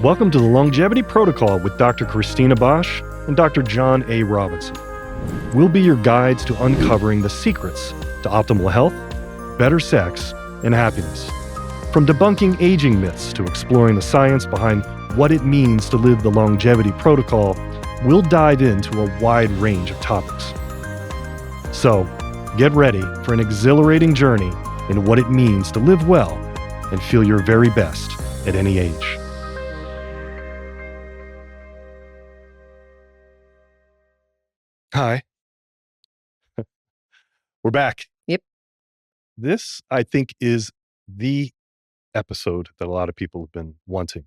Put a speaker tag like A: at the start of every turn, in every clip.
A: Welcome to the Longevity Protocol with Dr. Cristina Bosch and Dr. John A. Robinson. We'll be your guides to uncovering the secrets to optimal health, better sex, and happiness. From debunking aging myths to exploring the science behind what it means to live the Longevity Protocol, we'll dive into a wide range of topics. So, get ready for an exhilarating journey in what it means to live well and feel your very best at any age. Hi. We're back.
B: Yep.
A: This, I think, is the episode that a lot of people have been wanting.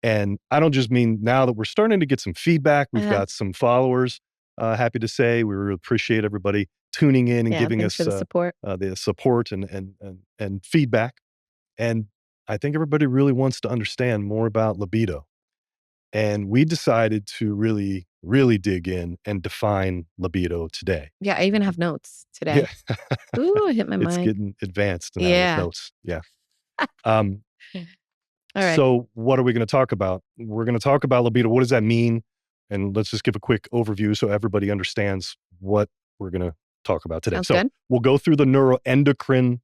A: And I don't just mean now that we're starting to get some feedback. We've got some followers, happy to say. We really appreciate everybody tuning in and giving us
B: for the support.
A: the support and feedback. And I think everybody really wants to understand more about libido. And we decided to really, really dig in and define libido today.
B: Yeah, I even have notes today.
A: Yeah.
B: Ooh, I hit my
A: It's
B: mic.
A: getting advanced now
B: Yeah.
A: with notes. Yeah.
B: All right.
A: So what are we going to talk about? We're going to talk about libido. What does that mean? And let's just give a quick overview so everybody understands what we're going to talk about today.
B: Sounds
A: So
B: good.
A: we'll go through the neuroendocrine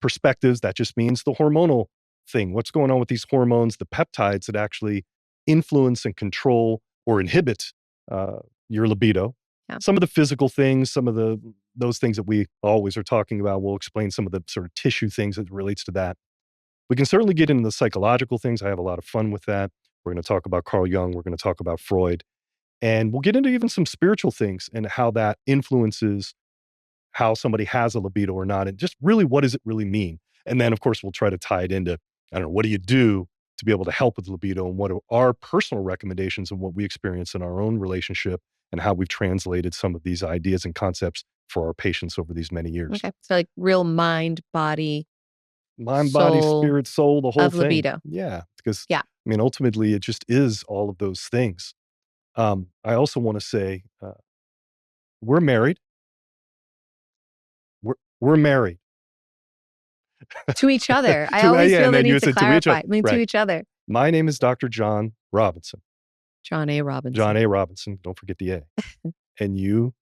A: perspectives. That just means the hormonal thing. What's going on with these hormones, the peptides that actually influence and control or inhibit your libido.
B: Yeah.
A: Some of the physical things, some of those things that we always are talking about. We'll explain some of the sort of tissue things that relates to that. We can certainly get into the psychological things. I have a lot of fun with that. We're going to talk about Carl Jung. We're going to talk about Freud. And we'll get into even some spiritual things and how that influences how somebody has a libido or not. And just really, what does it really mean? And then, of course, we'll try to tie it into, what do you do to be able to help with libido, and what are our personal recommendations and what we experience in our own relationship and how we've translated some of these ideas and concepts for our patients over these many years.
B: Okay. So like real mind, body,
A: Mind, body,
B: soul
A: spirit, soul, the whole
B: of
A: thing.
B: libido.
A: Yeah. Because,
B: Yeah.
A: ultimately, it just is all of those things. I also want to say, we're married. We're married.
B: To each other. I always feel the need to clarify. To each other.
A: My name is Dr. John Robinson.
B: John A. Robinson.
A: John A. Robinson. Don't forget the A. And you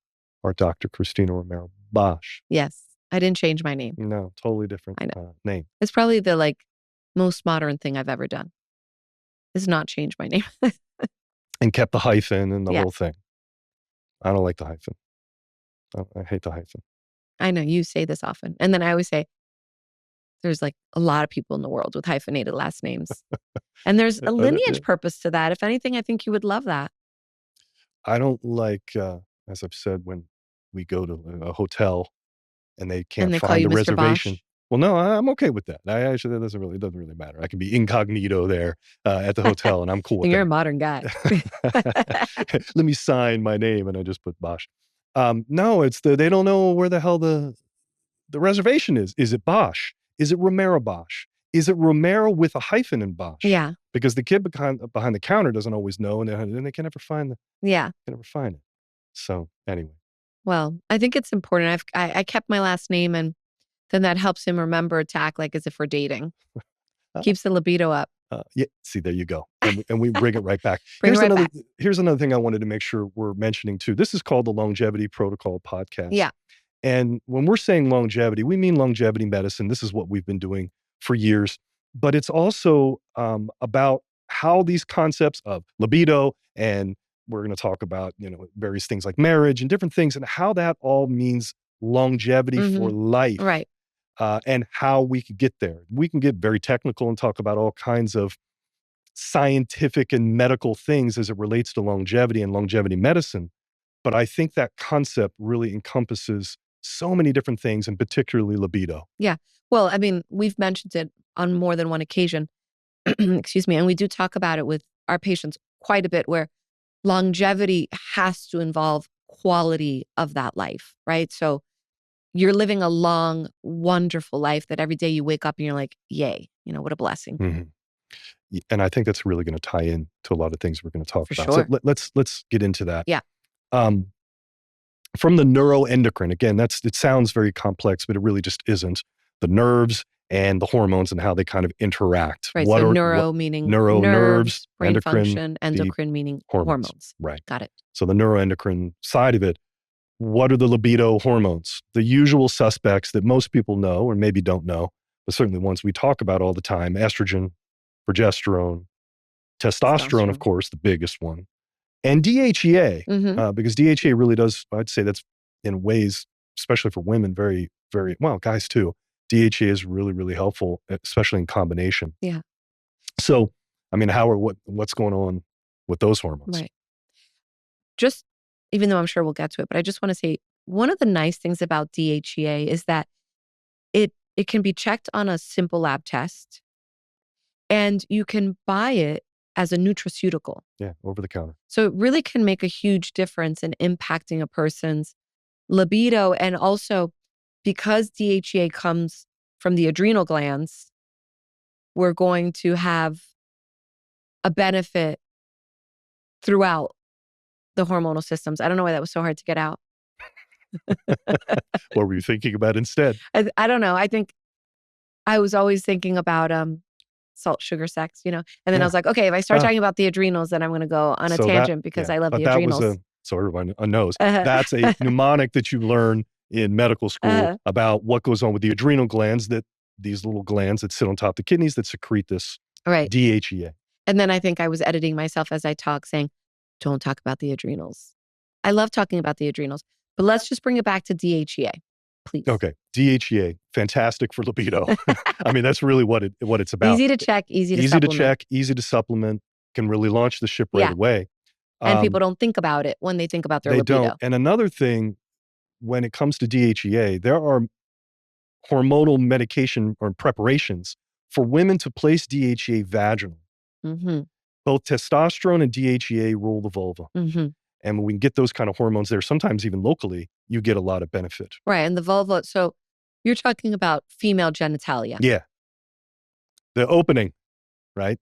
A: are Dr. Cristina Romero-Bosch.
B: Yes. I didn't change my name.
A: No, totally different name.
B: It's probably the most modern thing I've ever done. Is not change my name.
A: And kept the hyphen and the
B: Yeah.
A: whole thing. I don't like the hyphen. I hate the hyphen.
B: I know you say this often. And then I always say, there's a lot of people in the world with hyphenated last names. And there's a lineage purpose to that. If anything, I think you would love that.
A: I don't like, as I've said, when we go to a hotel and they can't find a reservation.
B: Bosch?
A: Well, no, I'm okay with that. It doesn't really matter. I can be incognito there at the hotel, and I'm cool with
B: You're
A: that.
B: a modern guy.
A: Let me sign my name, and I just put Bosch. No, it's they don't know where the hell the reservation is. Is it Bosch? Is it Romero-Bosch? Is it Romero with a hyphen in Bosch?
B: Yeah.
A: Because the kid behind the counter doesn't always know, and then they can never find it. So anyway.
B: Well, I think it's important. I kept my last name, and then that helps him remember to act like as if we're dating. Keeps the libido up.
A: Yeah. See, there you go. And we bring it right back.
B: Here's
A: another thing I wanted to make sure we're mentioning too. This is called the Longevity Protocol Podcast.
B: Yeah.
A: And when we're saying longevity, we mean longevity medicine. This is what we've been doing for years. But it's also about how these concepts of libido, and we're going to talk about, various things like marriage and different things, and how that all means longevity for life.
B: Right.
A: And how we could get there. We can get very technical and talk about all kinds of scientific and medical things as it relates to longevity and longevity medicine. But I think that concept really encompasses so many different things, and particularly libido.
B: Yeah. Well, we've mentioned it on more than one occasion. Excuse me. And we do talk about it with our patients quite a bit, where longevity has to involve quality of that life, right? So you're living a long, wonderful life that every day you wake up and you're like, yay, what a blessing.
A: Mm-hmm. And I think that's really going to tie in to a lot of things we're going to talk about.
B: Sure.
A: So let's get into that.
B: Yeah.
A: From the neuroendocrine, again, it sounds very complex, but it really just isn't. The nerves and the hormones and how they kind of interact.
B: Right.
A: What
B: So
A: are
B: neuro meaning
A: nerves,
B: nerves, brain
A: endocrine,
B: function,
A: the
B: endocrine meaning
A: hormones,
B: hormones.
A: right?
B: Got it.
A: So the neuroendocrine side of it, what are the libido hormones? The usual suspects that most people know or maybe don't know, but certainly ones we talk about all the time: estrogen, progesterone, testosterone, of
B: Testosterone.
A: course, the biggest one, and DHEA,
B: Mm-hmm.
A: because DHEA really does, I'd say that's in ways, especially for women, very, very, well, guys too. DHEA is really, really helpful, especially in combination.
B: Yeah.
A: So, I mean, what's going on with those hormones?
B: Right. Just even though I'm sure we'll get to it, but I just want to say one of the nice things about DHEA is that it can be checked on a simple lab test and you can buy it as a nutraceutical.
A: Yeah, over the counter.
B: So it really can make a huge difference in impacting a person's libido. And also, because DHEA comes from the adrenal glands, we're going to have a benefit throughout the hormonal systems. I don't know why that was so hard to get out.
A: What were you thinking about instead?
B: I don't know. I think I was always thinking about salt, sugar, sex, and then I
A: Yeah.
B: was like, okay, if I start talking about the adrenals, then I'm going to go on a
A: So that,
B: tangent because
A: yeah,
B: I love
A: but
B: the
A: that was
B: adrenals.
A: so everyone knows,
B: Uh-huh.
A: that's a mnemonic that you learn in medical school
B: Uh-huh.
A: about what goes on with the adrenal glands, that these little glands that sit on top of the kidneys that secrete this
B: Right.
A: DHEA.
B: And then I think I was editing myself as I talk, saying, don't talk about the adrenals. I love talking about the adrenals, but let's just bring it back to DHEA, please.
A: Okay, DHEA, fantastic for libido. I mean, that's really what it's about.
B: Easy to check, easy to
A: Easy to
B: supplement.
A: check, easy to supplement, can really launch the ship right
B: Yeah.
A: away.
B: And people don't think about it when they think about their
A: They
B: libido.
A: don't. And another thing, when it comes to DHEA, there are hormonal medication or preparations for women to place DHEA vaginally.
B: Mm-hmm.
A: Both testosterone and DHEA rule the vulva.
B: Mm-hmm.
A: And when we get those kind of hormones there, sometimes even locally, you get a lot of benefit.
B: Right. And the vulva, so you're talking about female genitalia.
A: Yeah. The opening, right?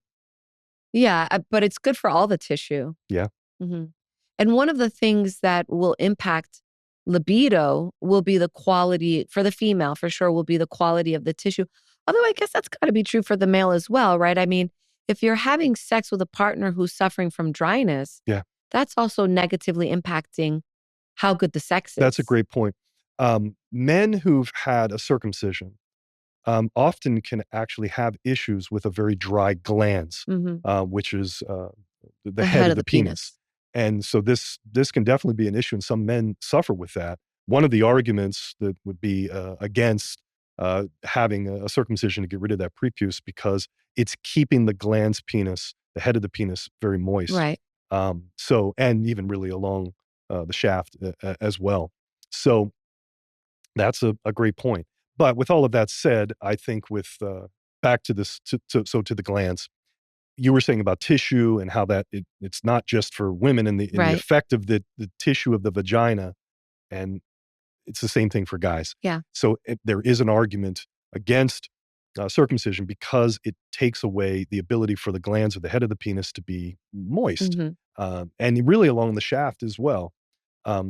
B: Yeah, but it's good for all the tissue.
A: Yeah.
B: Mm-hmm. And one of the things that will impact libido will be the quality, for the female, for sure, will be the quality of the tissue. Although I guess that's got to be true for the male as well, right? I mean, if you're having sex with a partner who's suffering from dryness,
A: Yeah.
B: that's also negatively impacting how good the sex is.
A: That's a great point. Men who've had a circumcision often can actually have issues with a very dry glands, which is the head of the penis. And so this can definitely be an issue, and some men suffer with that. One of the arguments that would be against having a circumcision to get rid of that prepuce, because it's keeping the glans penis, the head of the penis, very moist.
B: Right.
A: So, and even really along the shaft as well. So that's a great point. But with all of that said, I think with back to this, to the glands, you were saying about tissue and how that it's not just for women in the
B: Right.
A: effect of the tissue of the vagina, and it's the same thing for guys.
B: Yeah.
A: So there is an argument against circumcision because it takes away the ability for the glands of the head of the penis to be moist, and really along the shaft as well.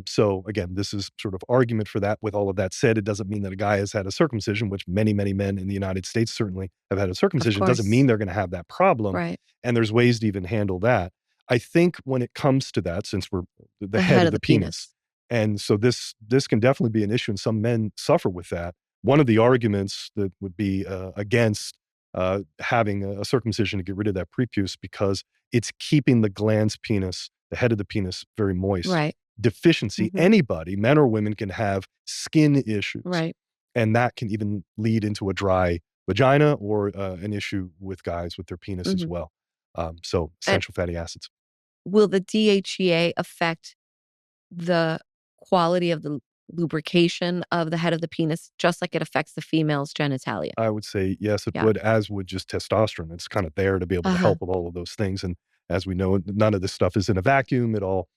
A: So again, this is sort of argument for that. With all of that said, it doesn't mean that a guy has had a circumcision, which many, many men in the United States certainly have had a circumcision. It doesn't mean they're going to have that problem.
B: Right.
A: And there's ways to even handle that. I think when it comes to that, since we're the head of the penis, and so this can definitely be an issue, and some men suffer with that. One of the arguments that would be against having a circumcision to get rid of that prepuce, because it's keeping the glans penis, the head of the penis, very moist.
B: Right.
A: Deficiency, anybody, men or women, can have skin issues.
B: Right.
A: And that can even lead into a dry vagina or an issue with guys with their penis as well. So essential fatty acids.
B: Will the DHEA affect the quality of the lubrication of the head of the penis, just like it affects the female's genitalia?
A: I would say yes, it would, as would just testosterone. It's kind of there to be able to help with all of those things. And as we know, none of this stuff is in a vacuum. It all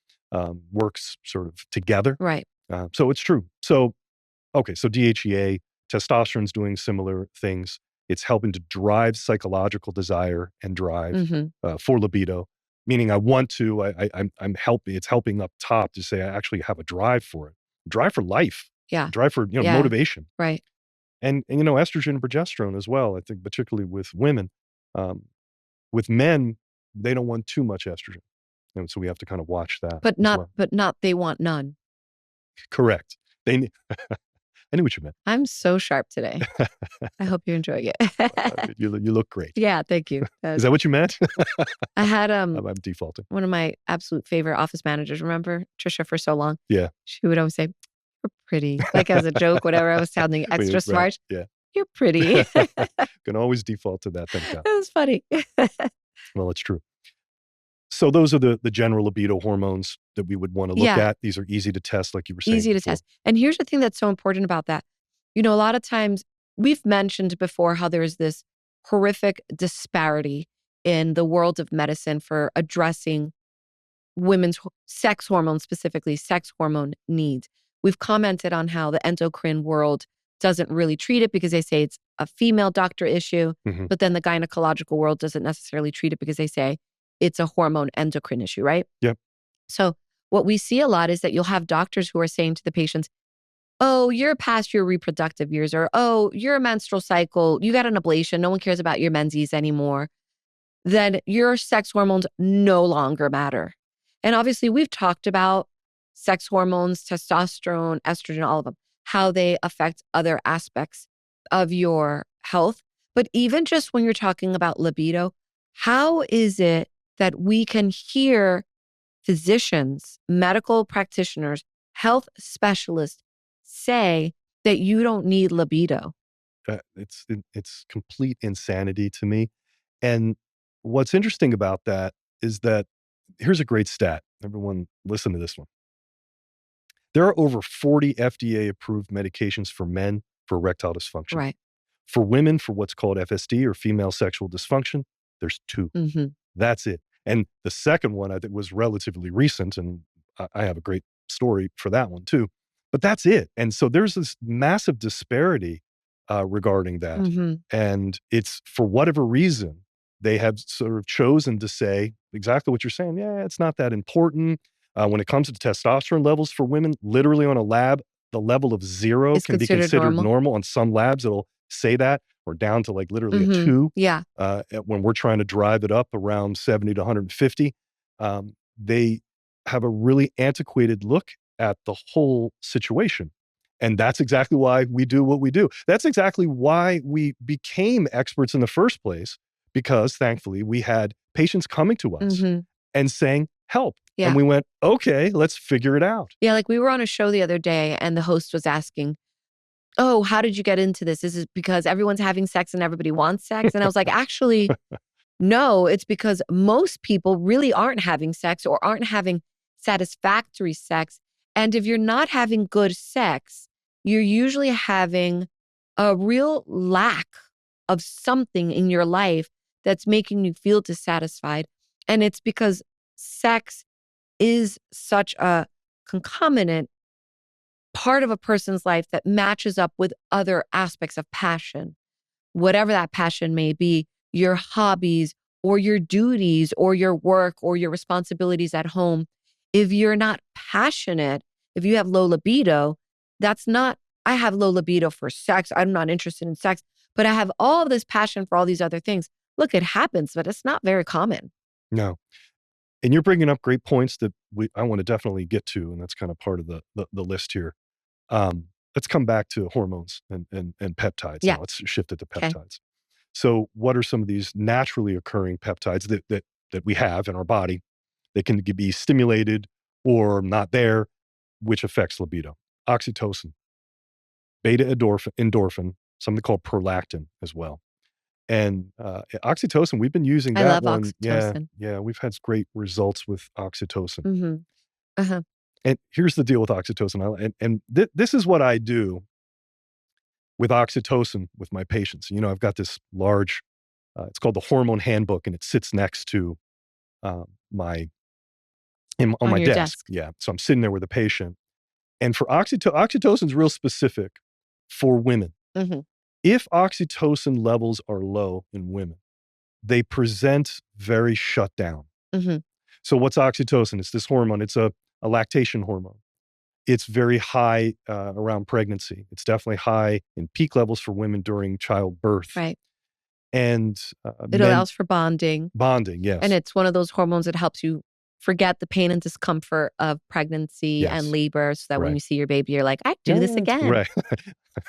A: works sort of together.
B: Right.
A: So it's true. So, okay, so DHEA, testosterone's doing similar things. It's helping to drive psychological desire and drive for libido, meaning I want to, I'm helping, it's helping up top to say I actually have a drive for it. Drive for life.
B: Yeah.
A: Drive for, motivation.
B: Right.
A: And estrogen and progesterone as well. I think particularly with women, um, with men, they don't want too much estrogen, and so we have to kind of watch that
B: But
A: as
B: not
A: well.
B: but not they want none.
A: Correct. They, I knew what you meant.
B: I'm so sharp today. I hope you're enjoying it.
A: You look great.
B: Yeah, thank you.
A: Is that what you meant?
B: I had
A: I'm defaulting.
B: one of my absolute favorite office managers, remember Trisha for so long?
A: Yeah.
B: She would always say, "You're pretty." Like as a joke, whatever, I was sounding extra
A: Right.
B: smart.
A: Yeah.
B: "You're pretty."
A: Can always default to that. Thank God.
B: It was funny.
A: Well, it's true. So those are the general libido hormones that we would want to look
B: Yeah.
A: at. These are easy to test, like you were saying
B: Easy to
A: before.
B: test. And here's the thing that's so important about that. A lot of times we've mentioned before how there's this horrific disparity in the world of medicine for addressing women's sex hormones, specifically sex hormone needs. We've commented on how the endocrine world doesn't really treat it because they say it's a female doctor issue,
A: Mhm.
B: but then the gynecological world doesn't necessarily treat it because they say it's a hormone endocrine issue, right?
A: Yep.
B: So what we see a lot is that you'll have doctors who are saying to the patients, "Oh, you're past your reproductive years," or, "Oh, your menstrual cycle, you got an ablation. No one cares about your menses anymore." Then your sex hormones no longer matter. And obviously, we've talked about sex hormones, testosterone, estrogen, all of them, how they affect other aspects of your health. But even just when you're talking about libido, how is it that we can hear physicians, medical practitioners, health specialists say that you don't need libido?
A: It's complete insanity to me. And what's interesting about that is that here's a great stat. Everyone, listen to this one. There are over 40 FDA approved medications for men for erectile dysfunction.
B: Right.
A: For women, for what's called FSD or female sexual dysfunction, there's 2.
B: Hmm.
A: That's it. And the second one I think was relatively recent, and I have a great story for that one too. But that's it. And so there's this massive disparity regarding that.
B: Hmm.
A: And it's for whatever reason, they have sort of chosen to say exactly what you're saying. Yeah, it's not that important. When it comes to testosterone levels for women, literally on a lab, the level of 0
B: It's
A: can be
B: considered
A: considered
B: normal.
A: normal. On some labs, it'll say that, or down to like literally a
B: Hmm.
A: 2
B: Yeah.
A: when we're trying to drive it up around 70 to 150. They have a really antiquated look at the whole situation. And that's exactly why we do what we do. That's exactly why we became experts in the first place, because thankfully we had patients coming to us
B: Hmm.
A: and saying, help. And
B: Yeah.
A: we went, okay, let's figure it out.
B: Yeah. Like we were on a show the other day and the host was asking, "Oh, how did you get into this? Is it because everyone's having sex and everybody wants sex?" And I was like, actually, no, it's because most people really aren't having sex or aren't having satisfactory sex. And if you're not having good sex, you're usually having a real lack of something in your life that's making you feel dissatisfied. And it's because sex is such a concomitant part of a person's life that matches up with other aspects of passion, whatever that passion may be, your hobbies or your duties or your work or your responsibilities at home. If you're not passionate, if you have low libido, that's not, I have low libido for sex. I'm not interested in sex, but I have all of this passion for all these other things. Look, it happens, but it's not very common.
A: No. And you're bringing up great points that I want to definitely get to. And that's kind of part of the list here. Let's come back to hormones and peptides
B: Yeah.
A: now. Let's shift it to
B: Okay.
A: peptides. So, what are some of these naturally occurring peptides that we have in our body that can be stimulated or not there, which affects libido? Oxytocin, beta endorphin, something called prolactin as well. And oxytocin, we've been using
B: I
A: that
B: love
A: one. Yeah,
B: oxytocin.
A: yeah, we've had great results with oxytocin.
B: Hmm. Uh-huh.
A: And here's the deal with oxytocin. This is what I do with oxytocin with my patients. I've got this large, it's called the hormone handbook, and it sits next to my on
B: On
A: my
B: your
A: desk.
B: desk.
A: Yeah, so I'm sitting there with a patient, and for oxytocin is real specific for women.
B: Hmm.
A: If oxytocin levels are low in women, they present very shut down.
B: Hmm.
A: So what's oxytocin? It's this hormone. It's a lactation hormone. It's very high around pregnancy. It's definitely high in peak levels for women during childbirth.
B: Right.
A: And
B: It
A: men
B: allows for bonding.
A: bonding,
B: And
A: yes.
B: it's one of those hormones that helps you forget the pain and discomfort of pregnancy and
A: Yes.
B: labor so that when
A: Right.
B: you see your baby, you're like, I do this
A: Yeah,
B: again.
A: right.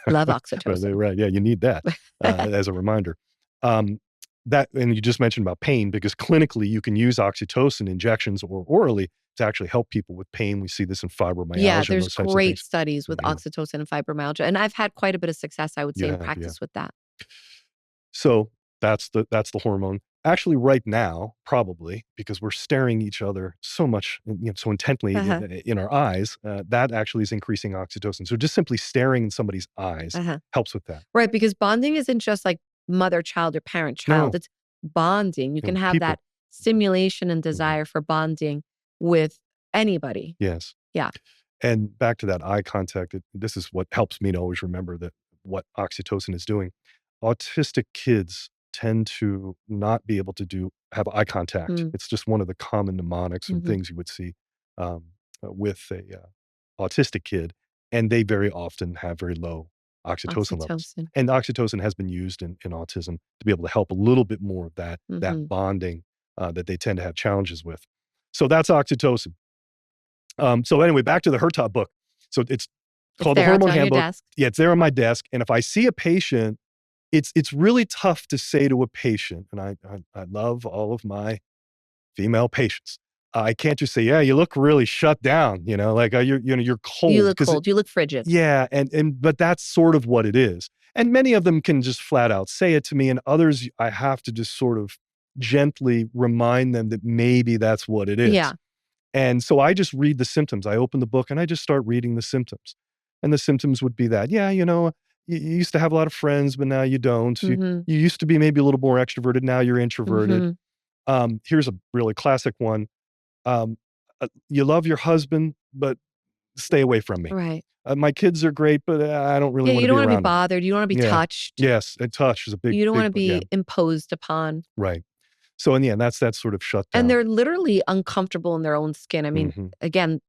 B: Love
A: Right,
B: oxytocin.
A: right. Yeah, you need that as a reminder. Um, that and you just mentioned about pain because clinically you can use oxytocin injections or orally to actually help people with pain. We see this in
B: Yeah,
A: fibromyalgia and
B: there's
A: those types of
B: great
A: things.
B: studies with
A: Yeah,
B: oxytocin and fibromyalgia, and I've had quite a bit of success, I would
A: you
B: say, in
A: have, yeah.
B: practice with that.
A: So that's the hormone. Actually, right now, probably because we're staring each other so much, so intently
B: Uh-huh,
A: in our eyes, that actually is increasing oxytocin. So just simply staring in somebody's eyes
B: uh-huh.
A: helps with that.
B: Right, because bonding isn't just like mother-child or parent-child,
A: No,
B: it's bonding. You can have
A: people.
B: that stimulation and
A: Mhm.
B: desire for bonding with anybody.
A: Yes.
B: Yeah.
A: And back to that eye contact, this is what helps me to always remember that what oxytocin is doing. Autistic kids tend to not be able to have eye contact.
B: Mm,
A: It's just one of the common mnemonics and
B: mhm.
A: things you would see um, with a autistic kid, and they very often have very low oxytocin levels.
B: Oxytocin.
A: And oxytocin has been used in autism to be able to help a little bit more of that
B: Mhm.
A: bonding that they tend to have challenges with. So that's oxytocin. So anyway, back to the Hertog book. So it's
B: It's
A: called the
B: there, it's
A: Hormone
B: on your
A: Handbook.
B: desk.
A: Yeah, it's there on my desk. And if I see a patient, it's really tough to say to a patient, and I love all of my female patients. I can't just say, "Yeah, you look really shut down," like you're
B: You
A: cold
B: look
A: because
B: cold, you look frigid.
A: yeah, and but that's sort of what it is. And many of them can just flat out say it to me, and others I have to just sort of gently remind them that maybe that's what it is.
B: Yeah.
A: And so I just read the symptoms. I open the book and I just start reading the symptoms. And the symptoms would be that, yeah, you used to have a lot of friends, but now you don't. You,
B: Mhm,
A: you used to be maybe a little more extroverted. Now you're introverted.
B: mhm.
A: Here's a really classic one. You love your husband, but stay away from me.
B: Right.
A: My kids are great, but I don't really
B: Yeah,
A: want
B: you
A: to
B: don't
A: be
B: wanna be
A: around them.
B: bothered, you don't wanna be
A: Yeah.
B: touched,
A: Yes. And touch is a big,
B: you don't
A: big,
B: wanna
A: yeah.
B: be imposed upon,
A: Right. So in the end, that's sort of shut
B: and
A: down.
B: they're literally uncomfortable in their own skin. I mean,
A: Hmm.
B: again,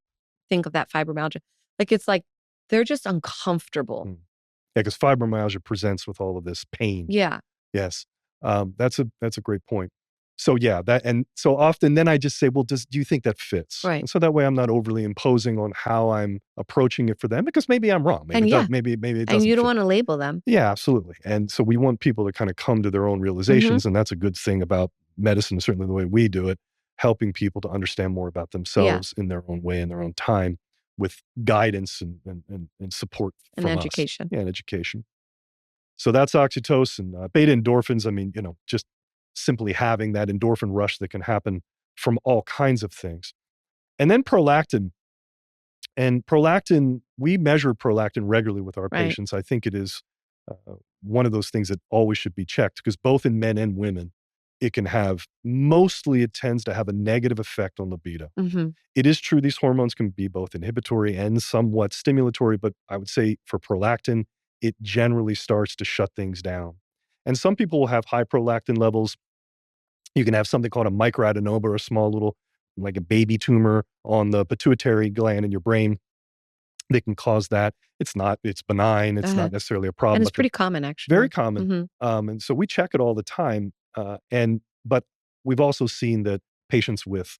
B: think of that fibromyalgia. It's like they're just uncomfortable.
A: Yeah, because fibromyalgia presents with all of this pain.
B: Yeah,
A: Yes. That's a great point. So yeah, that and so often then I just say, "Well, do you think that fits?"
B: right.
A: And so that way I'm not overly imposing on how I'm approaching it for them because maybe I'm wrong. Maybe
B: And
A: it does
B: yeah,
A: maybe it
B: and you
A: doesn't
B: don't
A: fit.
B: wanna label them.
A: Yeah, absolutely. And so we want people to kind of come to their own
B: Mhm.
A: realizations, and that's a good thing about medicine, certainly the way we do it, helping people to understand more about
B: Yeah,
A: themselves in their own way, in their own time, with guidance and support
B: and
A: from us.
B: education.
A: Yeah, and education. So that's oxytocin. Beta endorphins, I mean, just simply having that endorphin rush that can happen from all kinds of things. And then prolactin. And prolactin, we measure prolactin regularly with our
B: Right.
A: patients. I think it is one of those things that always should be checked because both in men and women, it tends to have a negative effect on libido.
B: Mhm.
A: It is true these hormones can be both inhibitory and somewhat stimulatory, but I would say for prolactin, it generally starts to shut things down. And some people will have high prolactin levels. You can have something called a microadenoma or a small little, like a baby tumor on the pituitary gland in your brain. They can cause that. It's benign. It's
B: Uh-huh.
A: not necessarily a
B: And
A: problem,
B: it's
A: but can
B: pretty common
A: very
B: actually.
A: common.
B: Mhm.
A: And so we check it all the time. But we've also seen that patients with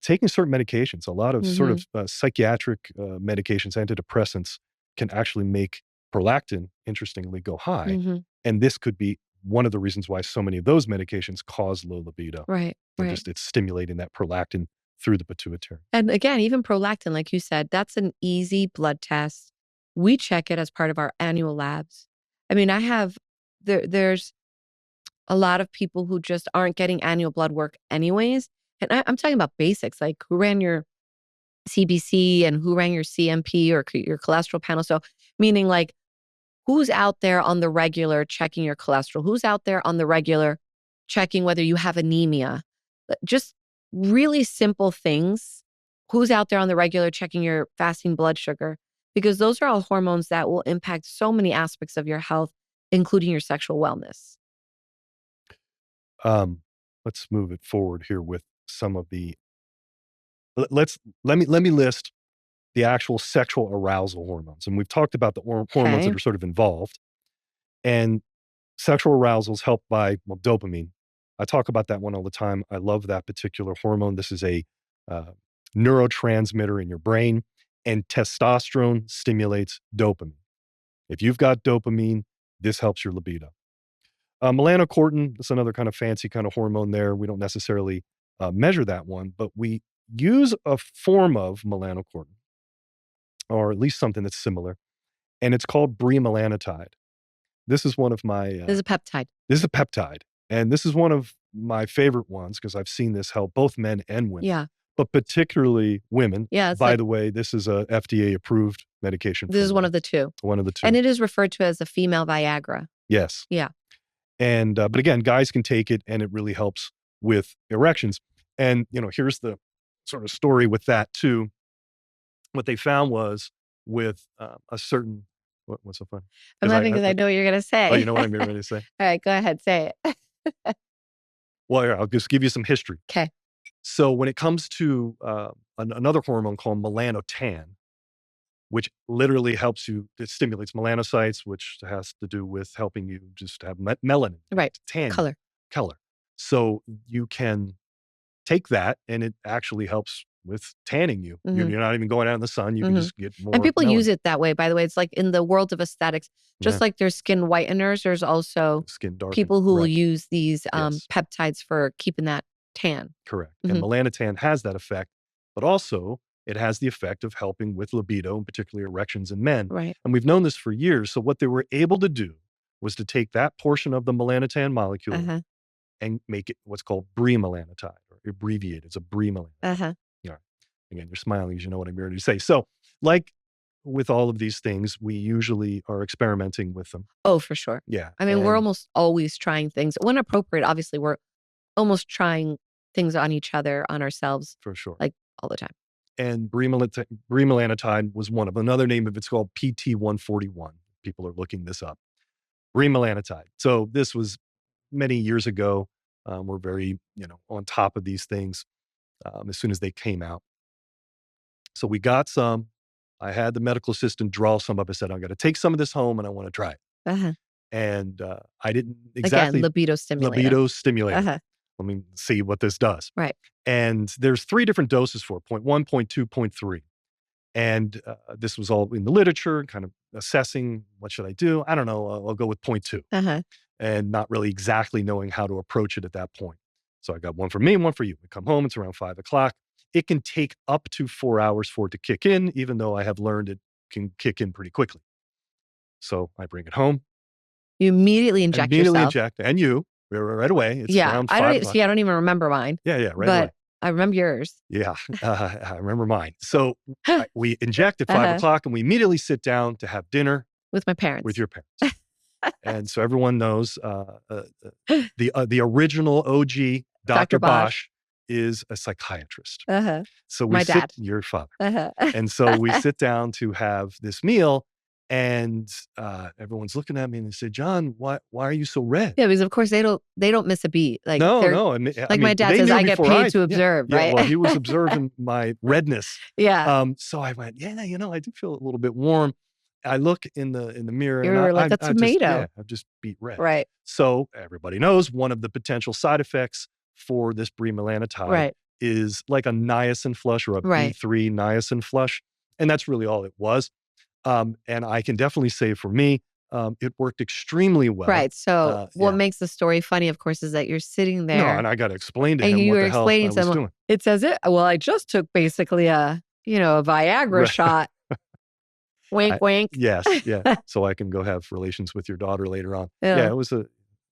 A: taking certain medications, a lot of sort
B: Mhm.
A: of psychiatric medications, antidepressants can actually make prolactin, interestingly, go high.
B: Mhm.
A: And this could be one of the reasons why so many of those medications cause low libido.
B: Right,
A: And
B: right.
A: just it's stimulating that prolactin through the pituitary.
B: And again, even prolactin, like you said, that's an easy blood test. We check it as part of our annual labs. I mean, there's a lot of people who just aren't getting annual blood work anyways. And I'm talking about basics, like who ran your CBC and who ran your CMP or your cholesterol panel. So, meaning like who's out there on the regular checking your cholesterol? Who's out there on the regular checking whether you have anemia? Just really simple things. Who's out there on the regular checking your fasting blood sugar? Because those are all hormones that will impact so many aspects of your health, including your sexual wellness.
A: Um, let's move it forward here with some of the. Let me list. the actual sexual arousal hormones. And we've talked about the hormones
B: Okay.
A: that are sort of involved. And sexual arousal is helped by, well, dopamine. I talk about that one all the time. I love that particular hormone. This is a uh, neurotransmitter in your brain, and testosterone stimulates dopamine. If you've got dopamine, this helps your libido. Melanocortin, that's another kind of fancy kind of hormone there. We don't necessarily measure that one, but we use a form of melanocortin, or at least something that's similar, and it's called bremelanotide. This is one of my,
B: This is a peptide.
A: this is a peptide, and this is one of my favorite ones because I've seen this help both men and women,
B: Yeah.
A: but particularly women.
B: Yeah. It's
A: By
B: like,
A: the way, this is a FDA approved medication
B: this
A: for
B: is one
A: women.
B: of the two.
A: One of the two.
B: And it is referred to as a female Viagra.
A: Yes.
B: Yeah.
A: And, but again, guys can take it and it really helps with erections. And, here's the sort of story with that too. What they found was with a certain, what's so funny?
B: I'm
A: 'Cause
B: laughing because I know what you're going to say.
A: oh, you know what I'm getting ready to say?
B: All right, go ahead. Say it.
A: Well, here, I'll just give you some history.
B: Okay.
A: So when it comes to another hormone called melanotan, which literally helps you, it stimulates melanocytes, which has to do with helping you just have melanin,
B: Right.
A: to tan you,
B: Color.
A: color. So you can take that and it actually helps with tanning you.
B: Mhm.
A: You're not even going out in the sun. You can
B: Mhm.
A: just get more.
B: And people use
A: melanin.
B: it that way, by the way. It's like in the world of aesthetics, just
A: Yeah.
B: like there's skin whiteners, there's also
A: Skin darkening.
B: people who will
A: Right.
B: use these
A: Yes.
B: peptides for keeping that tan.
A: Correct.
B: Mhm.
A: And melanotan has that effect, but also it has the effect of helping with libido, and particularly erections in men.
B: Right.
A: And we've known this for years. So what they were able to do was to take that portion of the melanotan molecule
B: Uh-huh.
A: and make it what's called bremelanotide, or abbreviated. It's a bremelanotide.
B: Uh-huh.
A: Yeah. Again, you're smiling because you know what I'm ready to say. So, like with all of these things, we usually are experimenting with them.
B: Oh, for sure.
A: Yeah.
B: I mean, we're
A: and
B: almost always trying things. When appropriate, obviously, we're almost trying things on each other, on ourselves,
A: for sure.
B: like all the time.
A: And bremelanotide was one of another name of it's called PT-141. People are looking this up. Bremelanotide. So this was many years ago. We're very, on top of these things as soon as they came out. So we got some. I had the medical assistant draw some up. I said, I'm going to take some of this home and I want to try it.
B: Uh-huh.
A: And I didn't
B: Again,
A: exactly
B: libido stimulator.
A: libido stimulator.
B: Uh-huh.
A: Let me see what this does.
B: Right.
A: And there's 3 different doses for it, 0.1, 0.2, 0.3. And this was all in the literature, kind of assessing what should I do? I don't know. I'll go with 0.2,
B: Uh-huh.
A: and not really exactly knowing how to approach it at that point. So I got one for me and one for you. We come home, it's around 5 o'clock. It can take up to 4 hours for it to kick in, even though I have learned it can kick in pretty quickly. So I bring it home.
B: You immediately inject yourself.
A: And you right away. It's
B: Yeah.
A: around
B: I
A: 5
B: don't
A: o'clock.
B: see. I don't even remember mine.
A: Yeah, right
B: but
A: away.
B: I remember yours.
A: Yeah, I remember mine. So we inject at 5
B: Uh-huh.
A: o'clock and we immediately sit down to have dinner
B: With my parents.
A: with your parents. And so everyone knows the original OG, Dr. Bosch, is a psychiatrist.
B: Uh-huh.
A: So we
B: My
A: sit,
B: dad.
A: your father.
B: Uh-huh.
A: And so we sit down to have this meal, and everyone's looking at me and they say, John, why are you so red?
B: Yeah, because of course they don't miss a beat. Like
A: No. And,
B: like my dad
A: they
B: says,
A: knew
B: I get
A: before
B: paid to observe,
A: yeah,
B: right?
A: well, he was observing my redness.
B: Yeah.
A: So I went, yeah, I do feel a little bit warm. I look in the mirror
B: You
A: and
B: were like a tomato.
A: I've just beat red.
B: Right.
A: So everybody knows one of the potential side effects for this bremelanotide
B: Right.
A: is like a niacin flush or a
B: Right.
A: B3 niacin flush. And that's really all it was. And I can definitely say for me, it worked extremely well.
B: Right. So what
A: yeah.
B: makes the story funny, of course, is that you're sitting
A: No,
B: there
A: and I got to explain to
B: and
A: him
B: you
A: what
B: were
A: the hell I
B: explaining
A: was
B: to him,
A: doing.
B: it says it. Well, I just took basically a Viagra
A: Right.
B: shot. Wink, wink.
A: Yes, yeah. So I can go have relations with your daughter later on.
B: Yeah.
A: Yeah, it was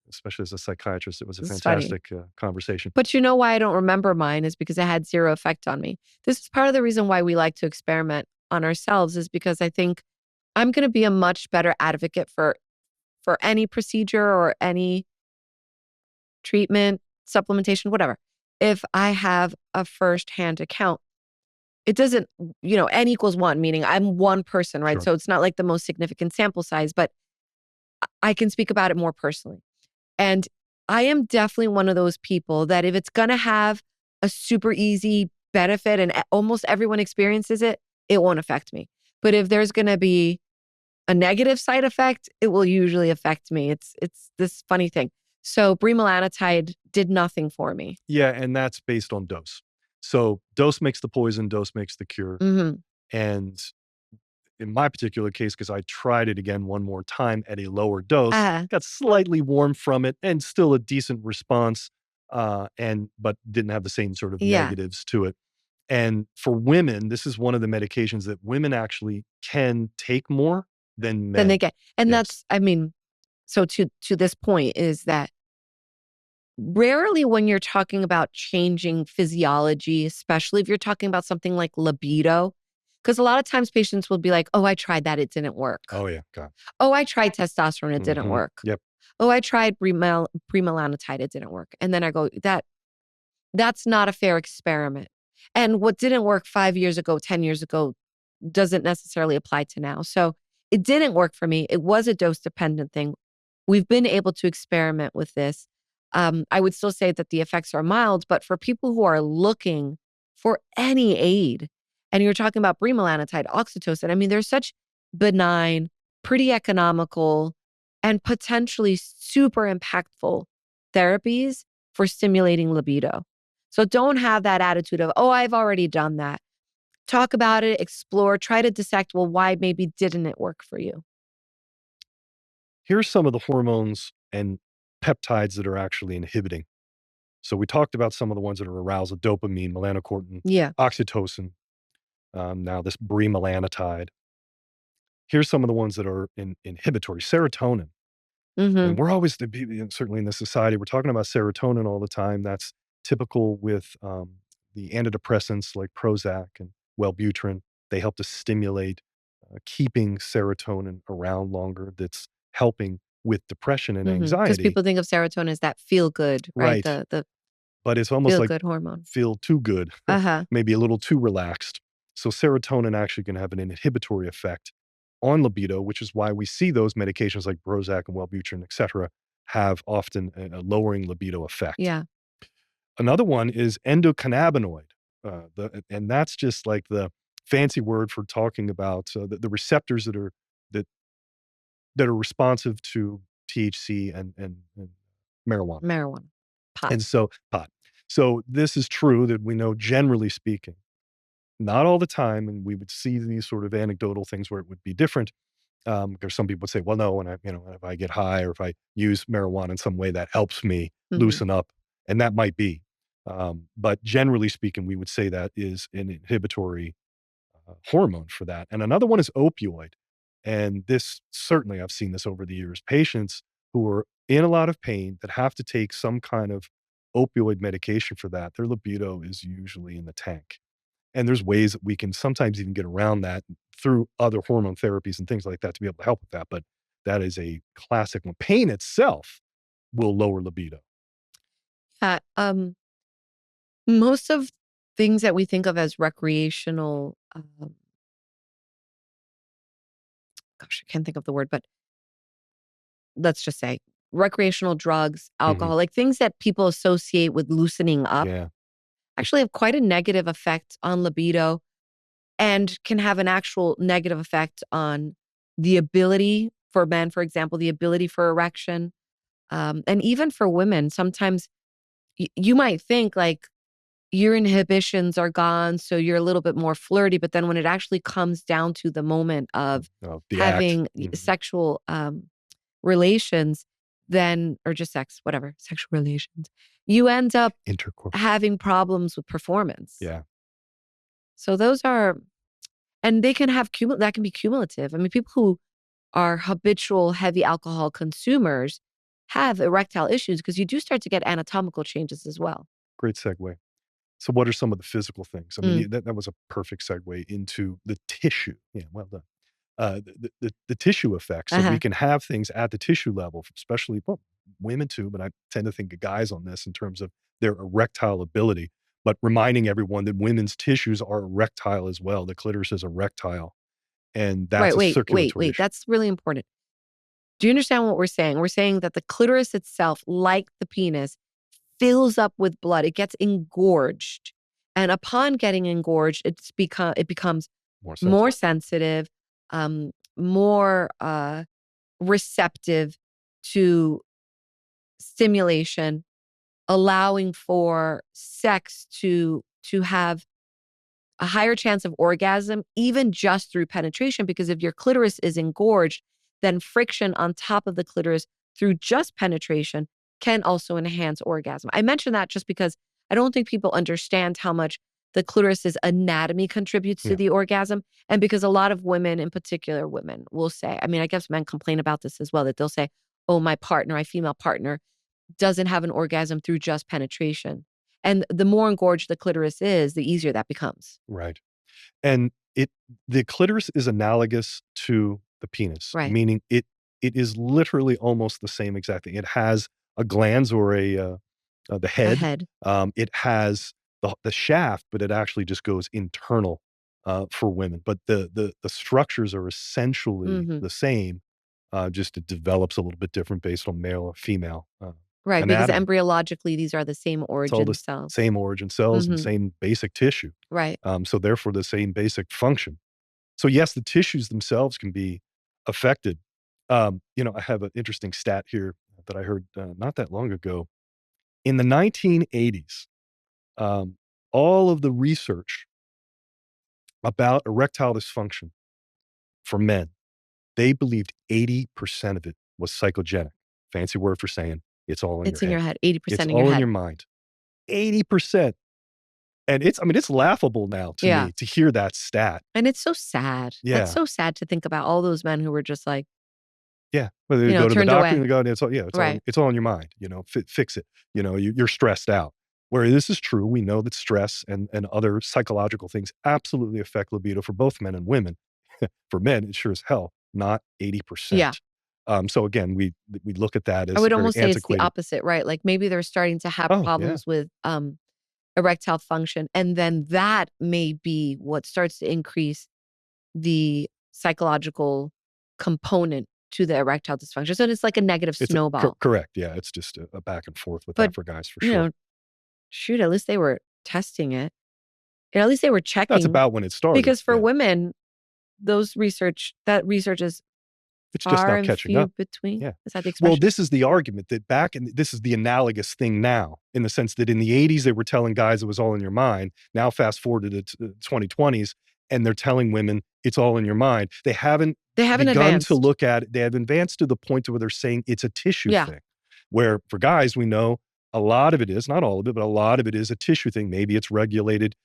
A: especially as a psychiatrist, it was a
B: It's funny.
A: fantastic conversation.
B: But you know why I don't remember mine is because it had zero effect on me. This is part of the reason why we like to experiment on ourselves, is because I think I'm going to be a much better advocate for any procedure or any treatment, supplementation, whatever, if I have a firsthand account. It doesn't, N equals 1, meaning I'm one person, right?
A: Sure.
B: So it's not like the most significant sample size, but I can speak about it more personally. And I am definitely one of those people that if it's going to have a super easy benefit and almost everyone experiences it, it won't affect me. But if there's going to be a negative side effect, it will usually affect me. It's this funny thing. So bremelanotide did nothing for me.
A: Yeah, and that's based on dose. So dose makes the poison, dose makes the cure.
B: Mhm.
A: And in my particular case, because I tried it again one more time at a lower dose,
B: Uh-huh.
A: got slightly warm from it and still a decent response, but didn't have the same sort of
B: Yeah.
A: negatives to it. And for women, this is one of the medications that women actually can take more than
B: Then they
A: men.
B: get, and
A: Yes.
B: that's, I mean, so to this point is that rarely when you're talking about changing physiology, especially if you're talking about something like libido, because a lot of times patients will be like, "Oh, I tried that, it didn't work.
A: Oh, yeah. God.
B: Oh, I tried testosterone, it didn't
A: Mhm.
B: work.
A: Yep.
B: Oh, I tried bremelanotide, it didn't work." And then I go, that's not a fair experiment. And what didn't work 5 years ago, 10 years ago doesn't necessarily apply to now. So it didn't work for me. It was a dose dependent thing. We've been able to experiment with this. I would still say that the effects are mild, but for people who are looking for any aid, and you're talking about bremelanotide, oxytocin, I mean, they're such benign, pretty economical, and potentially super impactful therapies for stimulating libido. So don't have that attitude of, oh, I've already done that. Talk about it, explore, try to dissect, well, why maybe didn't it work for you?
A: Here's some of the hormones and peptides that are actually inhibiting. So we talked about some of the ones that are arousal: dopamine, melanocortin,
B: Yeah.
A: oxytocin, now this bremelanotide. Here's some of the ones that are inhibitory: serotonin. And
B: Mhm.
A: we're always certainly in this society, we're talking about serotonin all the time. That's typical with the antidepressants like Prozac and Wellbutrin. They help to stimulate keeping serotonin around longer. That's helping with depression and
B: Because
A: anxiety.
B: people think of serotonin as that feel good, right?
A: Right.
B: The
A: But it's almost
B: feel
A: like
B: good hormone.
A: feel too good,
B: Uh-huh.
A: maybe a little too relaxed. So serotonin actually can have an inhibitory effect on libido, which is why we see those medications like Prozac and Wellbutrin, et cetera, have often a lowering libido effect.
B: Yeah.
A: Another one is endocannabinoid, and that's just like the fancy word for talking about the receptors that that are responsive to THC and marijuana.
B: Marijuana. Pot.
A: And so pot. So this is true that we know, generally speaking, not all the time, and we would see these sort of anecdotal things where it would be different. There's some people say, "Well, no, when if I get high or if I use marijuana in some way, that helps me
B: Mhm.
A: loosen up," and that might be. But generally speaking, we would say that is an inhibitory hormone for that. And another one is opioid. And this certainly, I've seen this over the years. Patients who are in a lot of pain that have to take some kind of opioid medication for that, their libido is usually in the tank. And there's ways that we can sometimes even get around that through other hormone therapies and things like that to be able to help with that. But that is a classic one. Pain itself will lower libido.
B: Yeah, most of things that we think of as recreational, gosh, I can't think of the word, but let's just say recreational drugs,
A: Mhm.
B: alcohol, like things that people associate with loosening up
A: Yeah.
B: actually have quite a negative effect on libido and can have an actual negative effect on the ability for men, for example, the ability for erection. And even for women, sometimes you might think like your inhibitions are gone, so you're a little bit more flirty. But then when it actually comes down to the moment of
A: The act.
B: having
A: Mhm.
B: sexual relations, then, or just sex, whatever, sexual relations, you end up
A: Intercourse.
B: having problems with performance.
A: Yeah.
B: So those are, and they can have that can be cumulative. I mean, people who are habitual heavy alcohol consumers have erectile issues because you do start to get anatomical changes as well.
A: Great segue. So what are some of the physical things? I mean,
B: Mm,
A: that was a perfect segue into the tissue. Yeah, well done. The tissue effects. So we
B: uh-huh.
A: can have things at the tissue level, especially, well, women too, but I tend to think of guys on this in terms of their erectile ability. But reminding everyone that women's tissues are erectile as well. The clitoris is erectile, and that's
B: Right.
A: a
B: Wait.
A: circulatory issue.
B: That's really important. Do you understand what we're saying? We're saying that the clitoris itself, like the penis, fills up with blood. It gets engorged. And upon getting engorged, it becomes
A: More
B: more
A: sensitive.
B: sensitive, more receptive to stimulation, allowing for sex to have a higher chance of orgasm, even just through penetration, because if your clitoris is engorged, then friction on top of the clitoris through just penetration can also enhance orgasm. I mention that just because I don't think people understand how much the clitoris's anatomy contributes to
A: Yeah.
B: the orgasm. And because a lot of women, in particular women, will say, I mean, I guess men complain about this as well, that they'll say, oh, my partner, my female partner, doesn't have an orgasm through just penetration. And the more engorged the clitoris is, the easier that becomes.
A: Right. And the clitoris is analogous to the penis,
B: Right.
A: meaning it is literally almost the same exact thing. It has a glans or the
B: A
A: head.
B: head.
A: It has the shaft, but it actually just goes internal for women. But the structures are essentially
B: Mhm.
A: the same. Just it develops a little bit different based on male or female
B: Right, because
A: anatomy.
B: embryologically, these are the same
A: It's all
B: origin
A: the
B: cells.
A: same origin cells and
B: Mhm.
A: same basic tissue.
B: Right.
A: So therefore the same basic function. So yes, the tissues themselves can be affected. I have an interesting stat here that I heard not that long ago. In the 1980s, um, all of the research about erectile dysfunction for men, they believed 80% of it was psychogenic. Fancy word for saying it's all in your
B: It's in your
A: head.
B: head,
A: It's
B: 80% in your
A: all in
B: head.
A: your mind. 80%. And it's laughable now to
B: Yeah.
A: me to hear that stat.
B: And it's so sad. That's
A: Yeah.
B: so sad to think about all those men who were just like,
A: Yeah, whether you go to the
B: turned
A: doctor and
B: away.
A: they go, it's all, yeah,
B: Right.
A: it's all in your mind, fix it. You're stressed out. Where this is true, we know that stress and other psychological things absolutely affect libido for both men and women. For men, it sure as hell not
B: Yeah.
A: 80%. So again, we look at that
B: I
A: as
B: would
A: very
B: almost say it's the
A: antiquated.
B: opposite, right? Like maybe they're starting to have
A: Oh, yeah,
B: problems with erectile function. And then that may be what starts to increase the psychological component to the erectile dysfunction. So it's like a negative
A: it's
B: snowball.
A: correct. Yeah, it's just a back and forth with
B: But,
A: that for guys for
B: you
A: sure.
B: know, shoot, at least they were testing it. At least they were
A: That's
B: checking.
A: about when it started.
B: Because for
A: Yeah,
B: women, that research is
A: it's just
B: far
A: now
B: and
A: catching
B: few
A: up.
B: between.
A: Yeah.
B: Is that the
A: Well,
B: expression?
A: this is the argument that this is the analogous thing now, in the sense that in the 80s, they were telling guys it was all in your mind. Now, fast forward to the 2020s, and they're telling women it's all in your mind. They haven't
B: They haven't
A: begun to
B: advanced.
A: look at it. They have advanced to the point to where they're saying it's a tissue
B: Yeah.
A: thing, where for guys, we know a lot of it is, not all of it, but a lot of it is a tissue thing. Maybe it's regulated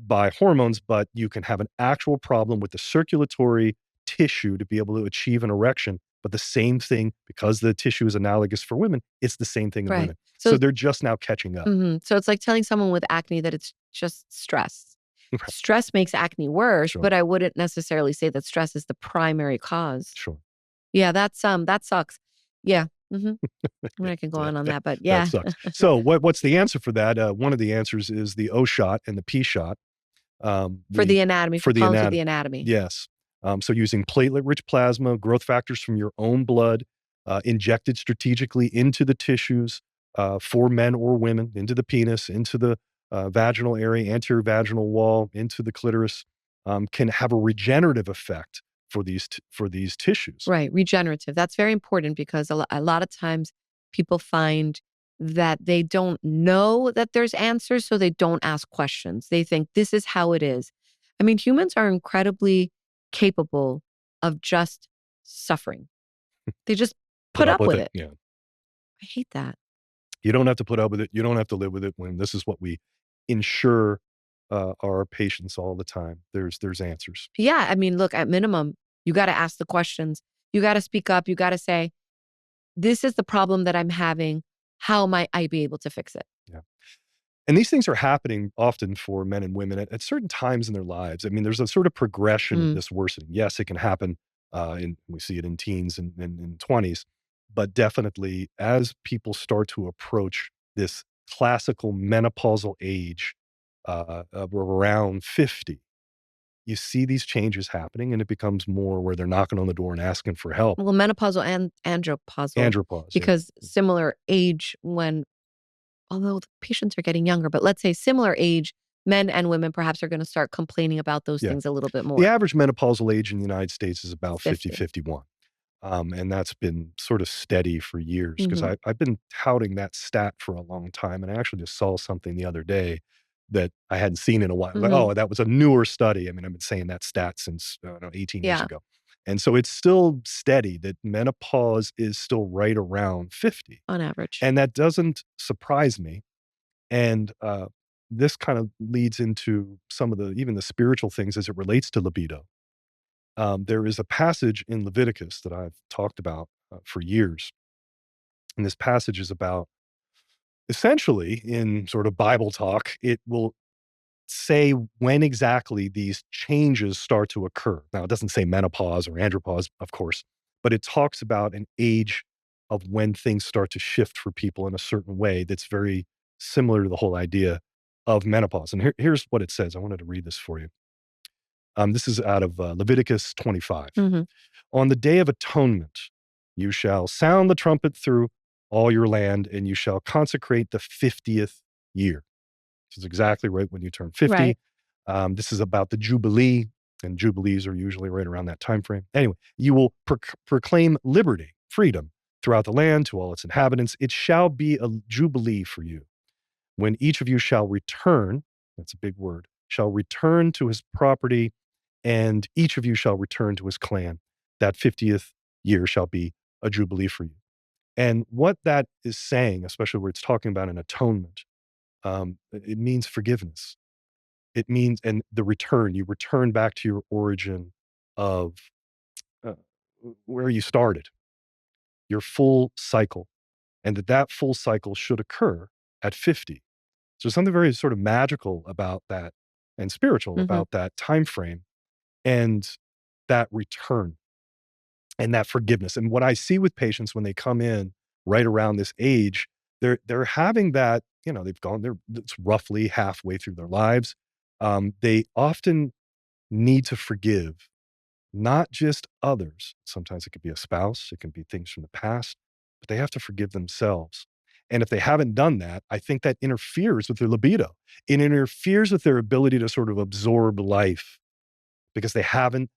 A: by hormones, but you can have an actual problem with the circulatory tissue to be able to achieve an erection. But the same thing, because the tissue is analogous for women, it's the same thing in
B: Right.
A: women. So
B: So
A: they're just now catching up.
B: so it's like telling someone with acne that it's just stress.
A: Right.
B: Stress makes acne worse,
A: Sure.
B: but I wouldn't necessarily say that stress is the primary cause.
A: Sure.
B: Yeah, that sucks. Yeah. Mhm. I mean, I can go on that, but
A: That
B: yeah.
A: sucks. So what's the answer for that? One of the answers is the O shot and the P shot.
B: For
A: The
B: the anatomy,
A: For
B: for
A: the
B: problems with the
A: anatomy.
B: anatomy.
A: Yes. So using platelet-rich plasma, growth factors from your own blood, injected strategically into the tissues for men or women, into the penis, into the vaginal area, anterior vaginal wall, into the clitoris, can have a regenerative effect for these tissues.
B: Right, regenerative. That's very important because a lot of times people find that they don't know that there's answers, so they don't ask questions. They think this is how it is. I mean, humans are incredibly capable of just suffering. They just
A: Put
B: put
A: up
B: up
A: with
B: with
A: it.
B: it.
A: Yeah.
B: I hate that.
A: You don't have to put up with it. You don't have to live with it when this is what we ensure our patients all the time. There's answers.
B: Yeah, I mean, look, at minimum, you got to ask the questions. You got to speak up. You got to say, this is the problem that I'm having. How might I be able to fix it?
A: Yeah. And these things are happening often for men and women at certain times in their lives. I mean, there's a sort of progression of
B: Mm.
A: this worsening. Yes, it can happen. We see it in teens and 20s, but definitely as people start to approach this classical menopausal age of around 50, you see these changes happening, and it becomes more where they're knocking on the door and asking for help.
B: Well, menopausal and andropausal,
A: Andropause, yeah.
B: because similar age when, although the patients are getting younger, but let's say similar age men and women perhaps are going to start complaining about those
A: Yeah.
B: things a little bit
A: The
B: more.
A: average menopausal age in the United States is about 50,
B: 50.
A: 51. And that's been sort of steady for years because
B: Mhm.
A: I've been touting that stat for a long time. And I actually just saw something the other day that I hadn't seen in a while. I was like,
B: Mhm.
A: oh, that was a newer study. I mean, I've been saying that stat since, I don't know, 18 years
B: Yeah,
A: ago. And so it's still steady that menopause is still right around 50.
B: on average.
A: And that doesn't surprise me. And this kind of leads into some of the, even the spiritual things as it relates to libido. There is a passage in Leviticus that I've talked about for years. And this passage is about essentially in sort of Bible talk, it will say when exactly these changes start to occur. Now, it doesn't say menopause or andropause, of course, but it talks about an age of when things start to shift for people in a certain way that's very similar to the whole idea of menopause. And here's what it says. I wanted to read this for you. This is out of Leviticus 25.
B: Mhm.
A: On the day of atonement, you shall sound the trumpet through all your land, and you shall consecrate the 50th year. This is exactly right when you turn 50.
B: Right.
A: This is about the Jubilee, and Jubilees are usually right around that time frame. Anyway, you will proclaim liberty, freedom throughout the land to all its inhabitants. It shall be a Jubilee for you when each of you shall return, that's a big word, shall return to his property, and each of you shall return to his clan. That 50th year shall be a jubilee for you. And what that is saying, especially where it's talking about an atonement, it means forgiveness. It means, and the return, you return back to your origin of uh, where you started, your full cycle, and that full cycle should occur at 50. So something very sort of magical about that and spiritual
B: Mhm.
A: about that time frame and that return and that forgiveness. And what I see with patients when they come in right around this age, they're having that, you know, they've gone there, it's roughly halfway through their lives. They often need to forgive not just others. Sometimes it could be a spouse, it can be things from the past, but they have to forgive themselves. And if they haven't done that, I think that interferes with their libido. It interferes with their ability to sort of absorb life because they haven't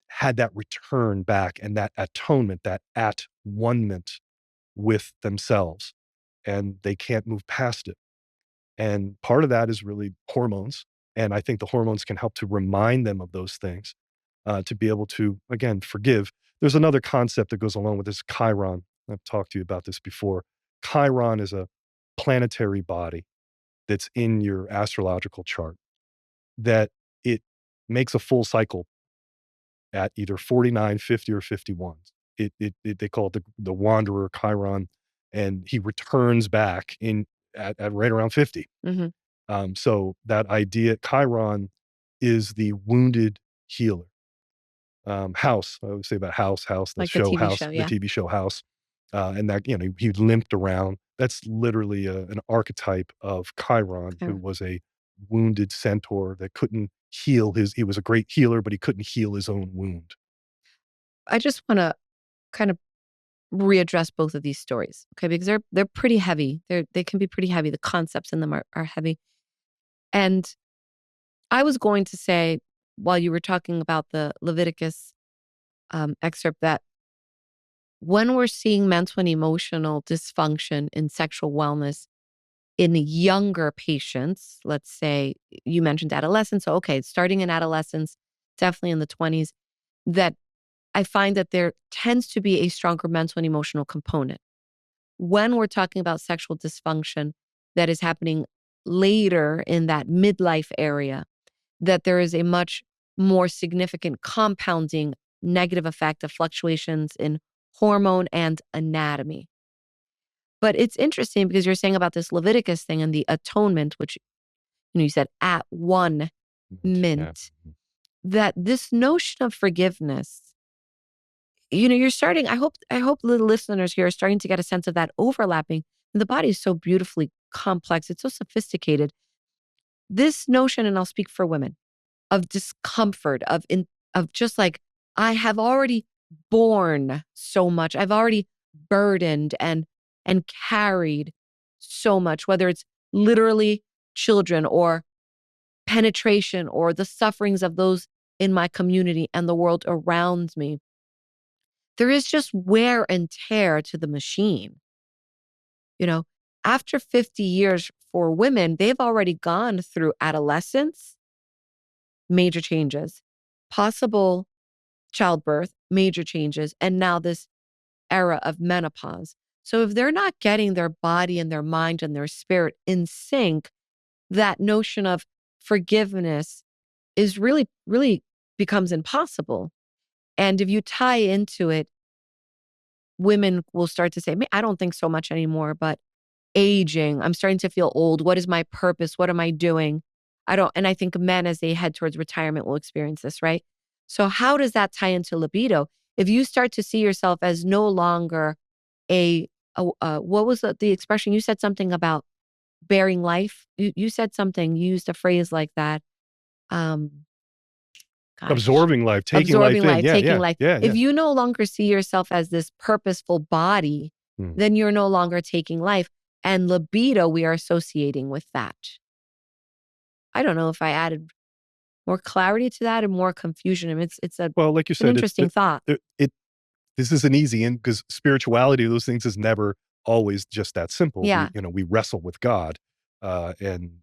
A: had that return back and that atonement, that at one-ment with themselves. And they can't move past it. And part of that is really hormones. And I think the hormones can help to remind them of those things to be able to, again, forgive. There's another concept that goes along with this Chiron. I've talked to you about this before. Chiron is a planetary body that's in your astrological chart that it makes a full cycle at either 49, 50, or 51. They call it the wanderer Chiron, and he returns back in at right around 50.
B: Mhm.
A: So that idea, Chiron is the wounded healer. House, I always say about House, the
B: Like the
A: show
B: TV
A: House,
B: show,
A: the
B: yeah.
A: TV show House, and that, you know, he limped around. That's literally an archetype of Chiron, who
B: Okay.
A: was a wounded centaur that couldn't heal his. He was a great healer, but he couldn't heal his own wound.
B: I just wanna kind of readdress both of these stories, okay? Because they're pretty heavy. They can be pretty heavy. The concepts in them are heavy. And I was going to say, while you were talking about the Leviticus excerpt, that when we're seeing mental and emotional dysfunction in sexual wellness in younger patients, let's say you mentioned adolescence. So, okay, starting in adolescence, definitely in the 20s, that I find that there tends to be a stronger mental and emotional component. When we're talking about sexual dysfunction that is happening later in that midlife area, that there is a much more significant compounding negative effect of fluctuations in hormone and anatomy. But it's interesting because you're saying about this Leviticus thing and the atonement, which you said at one
A: Yeah.
B: mint, that this notion of forgiveness, you're starting, I hope the listeners here are starting to get a sense of that overlapping. And the body is so beautifully complex, it's so sophisticated. This notion, and I'll speak for women, of discomfort, of just like, I have already borne so much. I've already burdened and carried so much, whether it's literally children or penetration or the sufferings of those in my community and the world around me. There is just wear and tear to the machine. You know, after 50 years for women, they've already gone through adolescence, major changes, possible childbirth, major changes, and now this era of menopause. So if they're not getting their body and their mind and their spirit in sync, that notion of forgiveness is really becomes impossible. And if you tie into it, women will start to say, I don't think so much anymore, but aging, I'm starting to feel old. What is my purpose? What am I doing? And I think men as they head towards retirement will experience this, right? So how does that tie into libido? If you start to see yourself as no longer what was the expression? You said something about bearing life. You said something, you used a phrase like that. Um, Gosh,
A: Absorbing life, taking
B: absorbing
A: life in.
B: life,
A: Yeah,
B: taking
A: yeah,
B: life.
A: yeah,
B: If
A: yeah.
B: you no longer see yourself as this purposeful body,
A: Mm.
B: then you're no longer taking life. And libido, we are associating with that. I don't know if I added more clarity to that and more confusion. I mean, it's
A: Well, like you
B: an
A: said,
B: interesting thought.
A: this isn't easy, and because spirituality, those things is never always just that simple.
B: Yeah.
A: We wrestle with God, and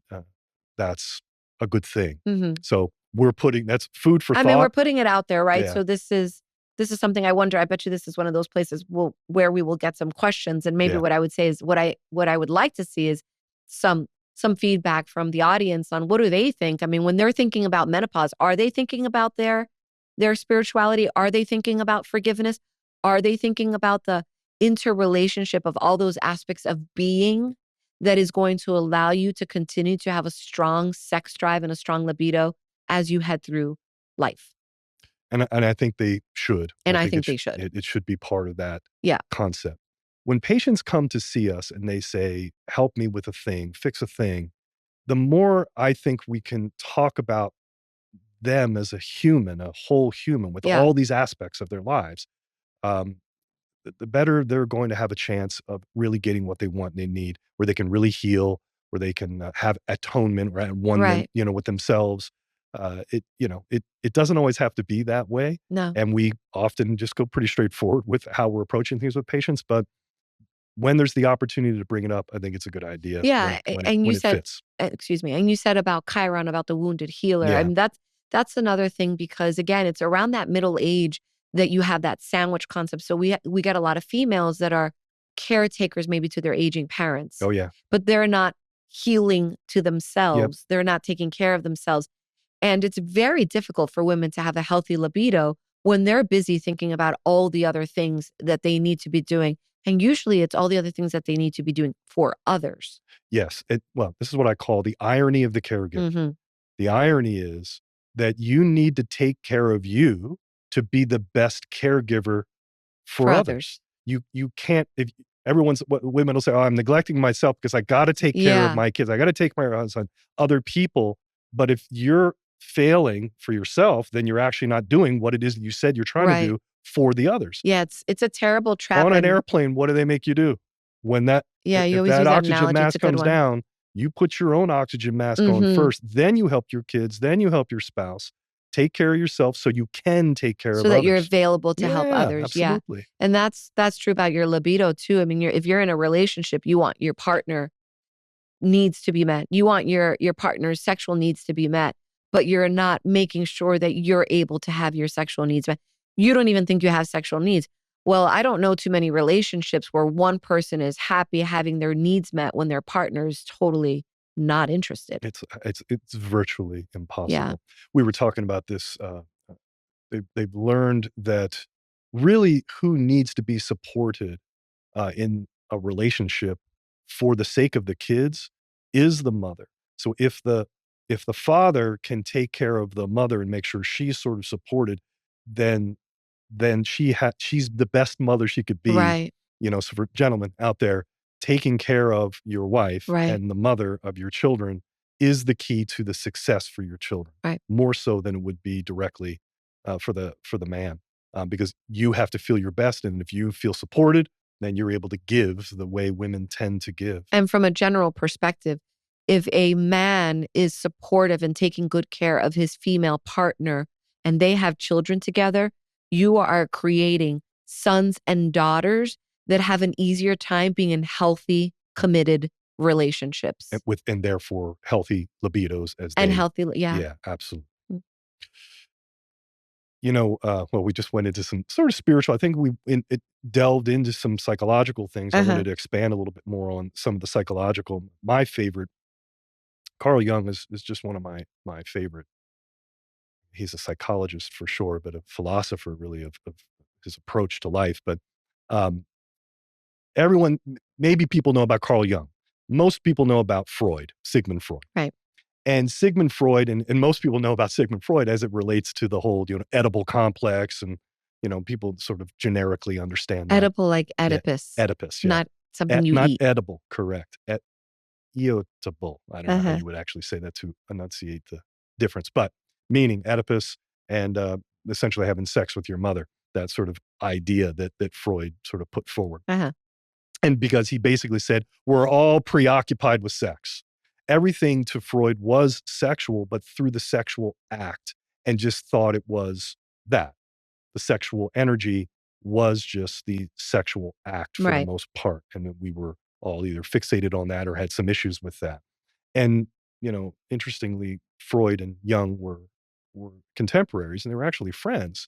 A: that's a good thing.
B: Hmm.
A: So that's food for
B: I mean, we're
A: thought.
B: putting it out there, right?
A: Yeah,
B: So this is something I wonder. I bet you this is one of those places where we will get some questions. And maybe
A: yeah.
B: what I would say is what I would like to see is some some feedback from the audience on what do they think. I mean, when they're thinking about menopause, are they thinking about their spirituality? Are they thinking about forgiveness? Are they thinking about the interrelationship of all those aspects of being that is going to allow you to continue to have a strong sex drive and a strong libido as you head through life?
A: And I think they should.
B: And
A: I
B: I
A: think
B: think they should.
A: it should be part of that
B: Yeah.
A: concept. When patients come to see us and they say, "Help me with a thing, fix a thing," the more I think we can talk about them as a human, a whole human with
B: Yeah.
A: all these aspects of their lives, um, the better they're going to have a chance of really getting what they want and they need, where they can really heal, where they can have atonement, right, one,
B: Right.
A: with themselves. It doesn't always have to be that way,
B: No.
A: and we often just go pretty straightforward with how we're approaching things with patients. But when there's the opportunity to bring it up, I think it's a good idea
B: Yeah. And you
A: when it
B: said,
A: fits.
B: excuse me, and you said about Chiron, about the wounded healer. I
A: Yeah.
B: mean, that's another thing because again, it's around that middle age that you have that sandwich concept. So we get a lot of females that are caretakers maybe to their aging parents,
A: Oh yeah.
B: but they're not healing to
A: Yep.
B: themselves. They're not taking care of themselves. And it's very difficult for women to have a healthy libido when they're busy thinking about all the other things that they need to be doing. And usually it's all the other things that they need to be doing for others.
A: Yes. Well, this is what I call the irony of the caregiver.
B: Hmm.
A: The irony is that you need to take care of you to be the best caregiver
B: For
A: for others.
B: others.
A: You can't if everyone's what women will say, "Oh, I'm neglecting myself because I gotta take care of
B: Yeah,
A: my kids. I gotta take my eyes on other people." But if you're failing for yourself, then you're actually not doing what it is that you said you're trying to
B: right.
A: do for the others.
B: Yeah, it's a terrible trap.
A: On an
B: And
A: airplane, what do they make you do? When
B: yeah, you
A: if
B: always
A: that
B: use that
A: oxygen
B: analogy. It's a
A: mask
B: good
A: comes
B: one.
A: down, you put your own oxygen mask on
B: Hmm.
A: first, then you help your kids, then you help your spouse. Take care of yourself so you can take care
B: So
A: of
B: that you're
A: others.
B: available to help
A: Yeah,
B: others. Yeah.
A: absolutely.
B: And that's true about your libido too. I mean, if you're in a relationship, you want your partner needs to be met. You want your partner's sexual needs to be met, but you're not making sure that you're able to have your sexual needs met. You don't even think you have sexual needs. Well, I don't know too many relationships where one person is happy having their needs met when their partner is totally not interested.
A: It's virtually
B: Yeah.
A: impossible. We were talking about this, they've learned that really who needs to be supported in a relationship for the sake of the kids is the mother. So if the father can take care of the mother and make sure she's sort of supported, then she's the best mother she could be.
B: Right.
A: So for gentlemen out there, taking care of your wife
B: Right.
A: and the mother of your children is the key to the success for your children,
B: Right.
A: more so than it would be directly for the man, because you have to feel your best, and if you feel supported, then you're able to give the way women tend to give.
B: And from a general perspective, If a man is supportive and taking good care of his female partner and they have children together, you are creating sons and daughters that have an easier time being in healthy, committed relationships.
A: And therefore healthy libidos as
B: And
A: they,
B: healthy, yeah.
A: yeah, absolutely.
B: Mm.
A: Well, we just went into some sort of spiritual. I think it delved into some psychological things. I
B: Uh-huh.
A: wanted to expand a little bit more on some of the psychological. My favorite, Carl Jung, is just one of my favorite. He's a psychologist for sure, but a philosopher really of his approach to life. But um, maybe people know about Carl Jung. Most people know about Freud, Sigmund Freud.
B: Right.
A: And Sigmund Freud, and most people know about Sigmund Freud as it relates to the whole, edible complex, and, people sort of generically understand that.
B: Edible like
A: Yeah,
B: Oedipus,
A: Oedipus, yeah.
B: not something you
A: Not
B: eat.
A: edible, correct. Eatable. I don't know how
B: Uh-huh.
A: you would actually say that to enunciate the difference, but meaning Oedipus and essentially having sex with your mother, that sort of idea that Freud sort of put forward.
B: Uh-huh.
A: And because he basically said, we're all preoccupied with sex. Everything to Freud was sexual, but through the sexual act, and just thought it was that. The sexual energy was just the sexual act for the
B: Right.
A: most part. And that we were all either fixated on that or had some issues with that. And, interestingly, Freud and Jung were contemporaries and they were actually friends.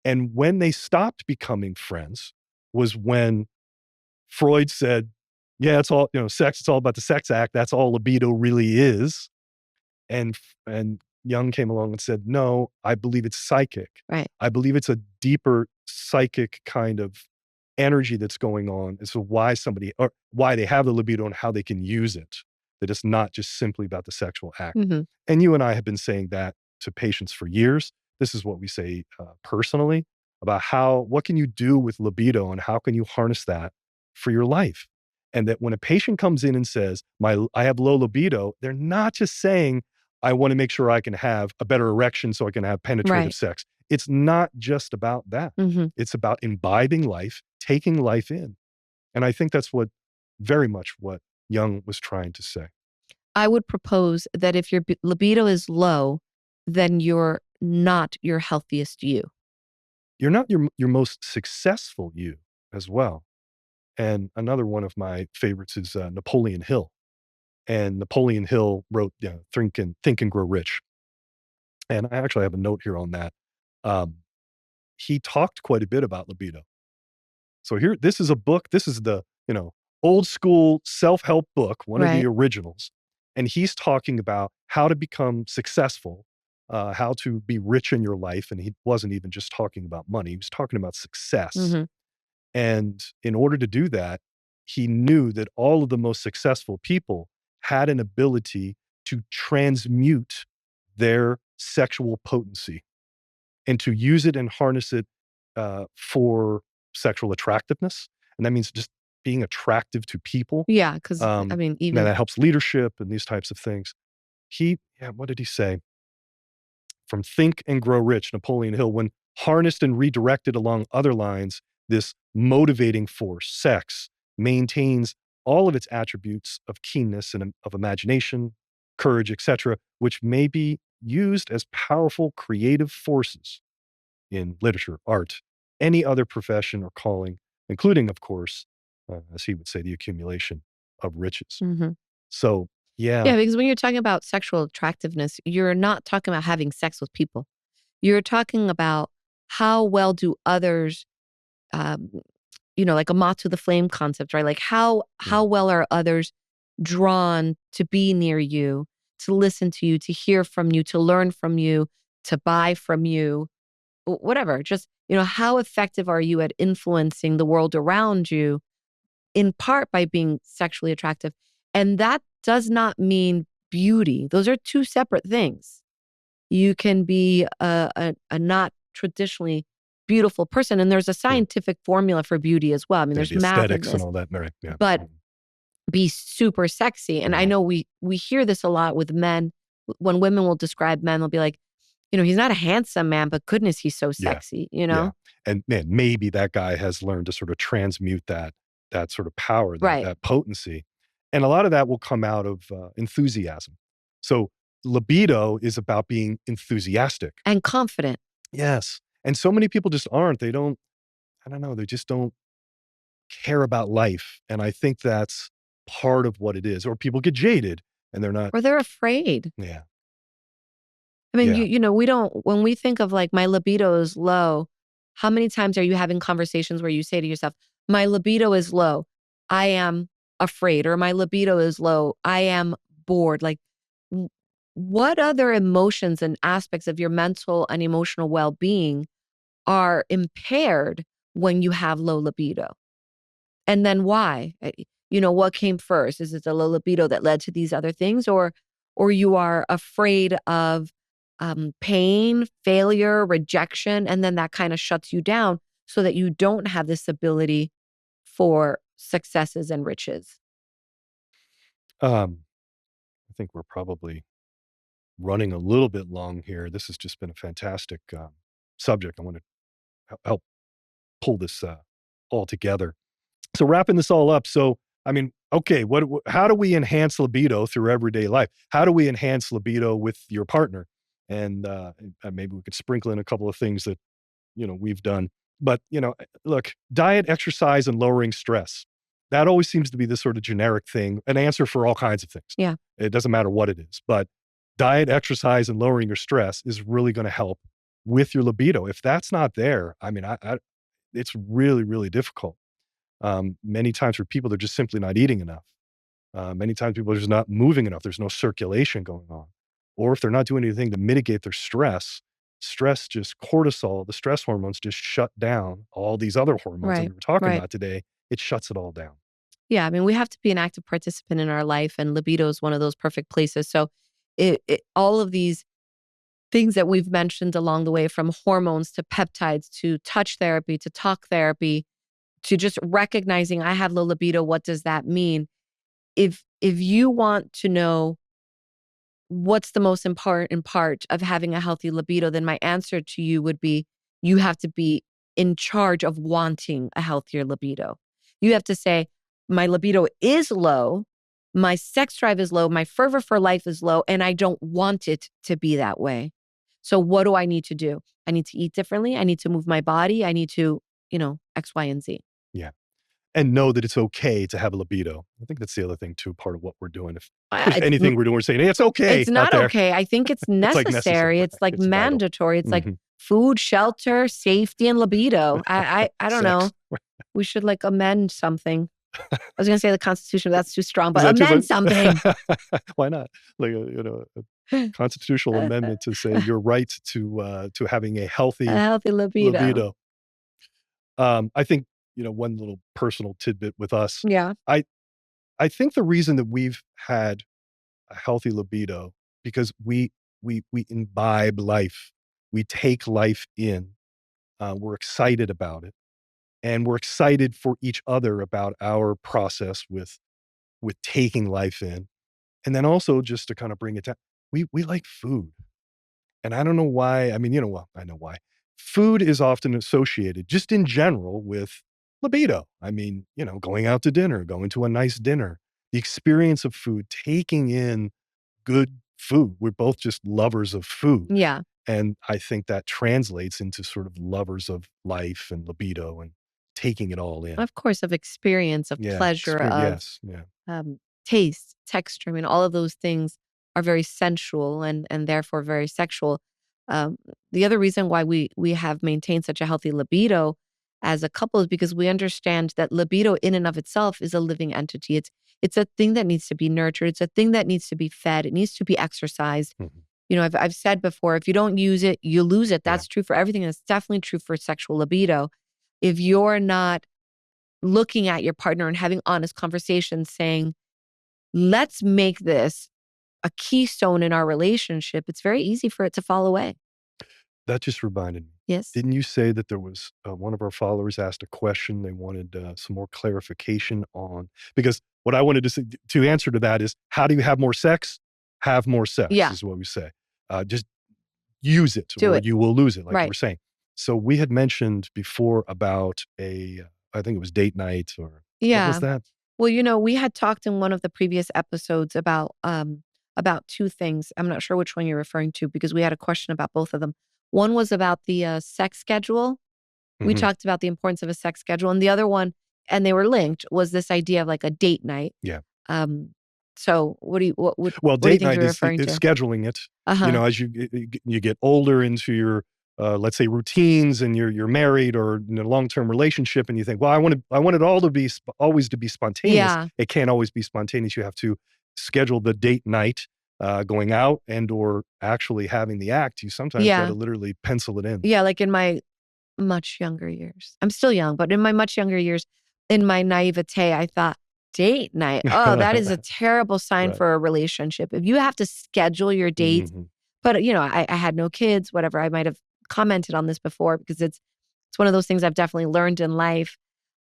A: And when they stopped becoming friends was when Freud said, yeah, it's all, sex, it's all about the sex act. That's all libido really is. And Jung came along and said, no, I believe it's psychic.
B: Right.
A: I believe it's a deeper psychic kind of energy that's going on as to why why they have the libido and how they can use it. That it's not just simply about the sexual act.
B: Mm-hmm.
A: And you and I have been saying that to patients for years. This is what we say personally about what can you do with libido and how can you harness that for your life. And that when a patient comes in and says, I have low libido, they're not just saying, I want to make sure I can have a better erection so I can have penetrative
B: Right.
A: sex. It's not just about that.
B: Mm-hmm.
A: It's about imbibing life, taking life in. And I think that's very much what Jung was trying to say.
B: I would propose that if your libido is low, then you're not your healthiest you.
A: You're not your most successful you as well. And another one of my favorites is Napoleon Hill. And Napoleon Hill wrote Think and Grow Rich. And I actually have a note here on that. He talked quite a bit about libido. So this is a book. This is the, old school self-help book, one of the
B: Right.
A: originals. And he's talking about how to become successful, how to be rich in your life. And he wasn't even just talking about money. He was talking about success.
B: Mm-hmm.
A: And in order to do that, he knew that all of the most successful people had an ability to transmute their sexual potency and to use it and harness it for sexual attractiveness. And that means just being attractive to people.
B: Yeah, because I mean,
A: And
B: even
A: that helps leadership and these types of things. What did he say? From Think and Grow Rich, Napoleon Hill, when harnessed and redirected along other lines, this motivating force, sex, maintains all of its attributes of keenness and of imagination, courage, etc., which may be used as powerful creative forces in literature, art, any other profession or calling, including, of course, as he would say, the accumulation of riches.
B: mm-hmm.
A: So, yeah,
B: Yeah, because when you're talking about sexual attractiveness, you're not talking about having sex with people. You're talking about how well do others, um, like a moth to the flame concept, right? Like how
A: mm,
B: well are others drawn to be near you, to listen to you, to hear from you, to learn from you, to buy from you, whatever. Just, how effective are you at influencing the world around you, in part by being sexually attractive? And that does not mean beauty. Those are two separate things. You can be a not traditionally beautiful person. And there's a
A: yeah,
B: scientific formula for beauty as well. I mean,
A: yeah,
B: there's
A: the
B: math in
A: aesthetics and
B: this,
A: all that, right? Yeah.
B: but be super sexy. And I
A: Mhm.
B: know we hear this a lot with men. When women will describe men, they'll be like, he's not a handsome man, but goodness, he's so
A: Yeah,
B: sexy,
A: yeah. And man, maybe that guy has learned to sort of transmute that sort of power,
B: Right.
A: that potency. And a lot of that will come out of enthusiasm. So libido is about being enthusiastic.
B: And confident.
A: Yes. And so many people just aren't. They don't, I don't know, they just don't care about life. And I think that's part of what it is. Or people get jaded and they're not,
B: Or they're afraid.
A: yeah,
B: I mean,
A: yeah.
B: we don't, when we think of like my libido is low, how many times are you having conversations where you say to yourself, my libido is low, I am afraid, or my libido is low, I am bored? Like, w- what other emotions and aspects of your mental and emotional well being are impaired when you have low libido? And then why? What came first? Is it the low libido that led to these other things, or you are afraid of pain, failure, rejection, and then that kind of shuts you down so that you don't have this ability for successes and riches?
A: Um, I think we're probably running a little bit long here. This has just been a fantastic subject. I want to help pull this all together. So wrapping this all up. So, I mean, okay, how do we enhance libido through everyday life? How do we enhance libido with your partner? And maybe we could sprinkle in a couple of things that, we've done. But, look, diet, exercise, and lowering stress. That always seems to be this sort of generic thing, an answer for all kinds of things.
B: Yeah.
A: It doesn't matter what it is, but diet, exercise, and lowering your stress is really going to help with your libido. If that's not there, I mean, it's really, really difficult. Many times for people, they're just simply not eating enough. Many times people are just not moving enough. There's no circulation going on. Or if they're not doing anything to mitigate their stress just cortisol, the stress hormones just shut down all these other hormones that
B: Right.
A: we were talking
B: Right.
A: about today. It shuts it all down.
B: Yeah. I mean, we have to be an active participant in our life, and libido is one of those perfect places. So, all of these things that we've mentioned along the way, from hormones to peptides to touch therapy to talk therapy to just recognizing I have low libido, what does that mean? If you want to know what's the most important part of having a healthy libido, then my answer to you would be you have to be in charge of wanting a healthier libido. You have to say, my libido is low, my sex drive is low, my fervor for life is low, and I don't want it to be that way. So what do I need to do? I need to eat differently. I need to move my body. I need to, X, Y, and Z.
A: Yeah. And know that it's okay to have a libido. I think that's the other thing too, part of what we're doing. If
B: It's
A: anything we're doing, we're saying, hey, it's okay
B: It's
A: out
B: not
A: there.
B: okay. I think it's
A: It's like necessary.
B: necessary.
A: Right?
B: It's like
A: It's vital.
B: mandatory. It's like
A: Mhm.
B: food, shelter, safety, and libido. I don't know.
A: Sex.
B: We should like amend something. I was gonna say the Constitution, but that's too strong.
A: Is
B: But
A: that too
B: amend
A: fun?
B: something.
A: Why not? Like a constitutional amendment to say your right to having a
B: A
A: healthy
B: healthy libido.
A: libido. I think one little personal tidbit with us.
B: Yeah.
A: I I think the reason that we've had a healthy libido because we imbibe life, we take life in, we're excited about it, and we're excited for each other about our process with taking life in. And then also just to kind of bring it down, we like food. And I don't know why. I mean, well, I know why. Food is often associated, just in general, with libido. I mean, going out to dinner, going to a nice dinner, the experience of food, taking in good food. We're both just lovers of food.
B: Yeah.
A: And I think that translates into sort of lovers of life and libido and taking it all in.
B: Of course, of experience, of
A: Yeah.
B: pleasure, of
A: Yes. Yeah.
B: taste, texture. I mean, all of those things are very sensual and therefore very sexual. Um, the other reason why we have maintained such a healthy libido as a couple is because we understand that libido in and of itself is a living entity. It's a thing that needs to be nurtured. It's a thing that needs to be fed. It needs to be exercised.
A: Mhm.
B: I've said before, if you don't use it, you lose it.
A: Yeah.
B: That's true for everything. That's definitely true for sexual libido. If you're not looking at your partner and having honest conversations saying, let's make this a keystone in our relationship, it's very easy for it to fall away.
A: That just reminded me.
B: Yes.
A: Didn't you say that there was one of our followers asked a question? They wanted some more clarification on because what I wanted to answer to that is how do you have more sex? Have more sex
B: Yeah.
A: is what we say. Just use it
B: Do
A: or
B: it.
A: you will lose it, like you
B: Right.
A: were saying. So we had mentioned before about I think it was date night or what was
B: Yeah.
A: that?
B: Well, you know, we had talked in one of the previous episodes about two things. I'm not sure which one you're referring to because we had a question about both of them. One was about the sex schedule. We
A: Mhm.
B: talked about the importance of a sex schedule, and the other one, and they were linked, was this idea of like a date night.
A: Yeah.
B: Um, so
A: Well,
B: what do you
A: date
B: think
A: night
B: you're
A: is
B: referring to?
A: scheduling it,
B: Uh-huh.
A: as you get older into your, let's say, routines, and you're married or in a long-term relationship, and you think, "Well, I want it all to be always to be spontaneous."
B: Yeah.
A: It can't always be spontaneous. You have to schedule the date night, going out and/or actually having the act. You sometimes gotta
B: Yeah.
A: literally pencil it in.
B: Yeah, like in my much younger years. I'm still young, but in my much younger years, in my naivete, I thought, date night. Oh, that is a terrible sign
A: Right.
B: for a relationship. If you have to schedule your dates,
A: Mhm.
B: but you know, I had no kids, whatever. I might have commented on this before because it's one of those things I've definitely learned in life.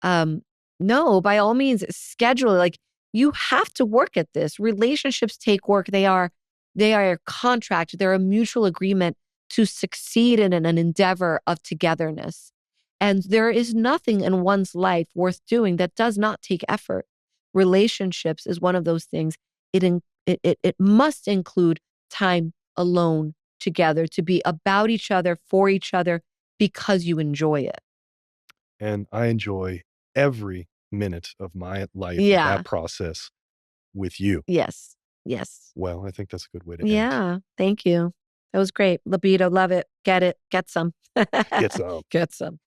B: Um, no, by all means, schedule it. Like you have to work at this. Relationships take work. They are a contract. They're a mutual agreement to succeed in an endeavor of togetherness. And there is nothing in one's life worth doing that does not take effort. Relationships is one of those things. It must include time alone together to be about each other, for each other, because you enjoy it.
A: And I enjoy every minute of my life of that
B: Yeah.
A: process with you.
B: Yes. Yes.
A: Well, I think that's a good way to end.
B: Yeah. Thank you. That was great. Libido. Love it. Get it. Get some.
A: Get some.
B: Get some.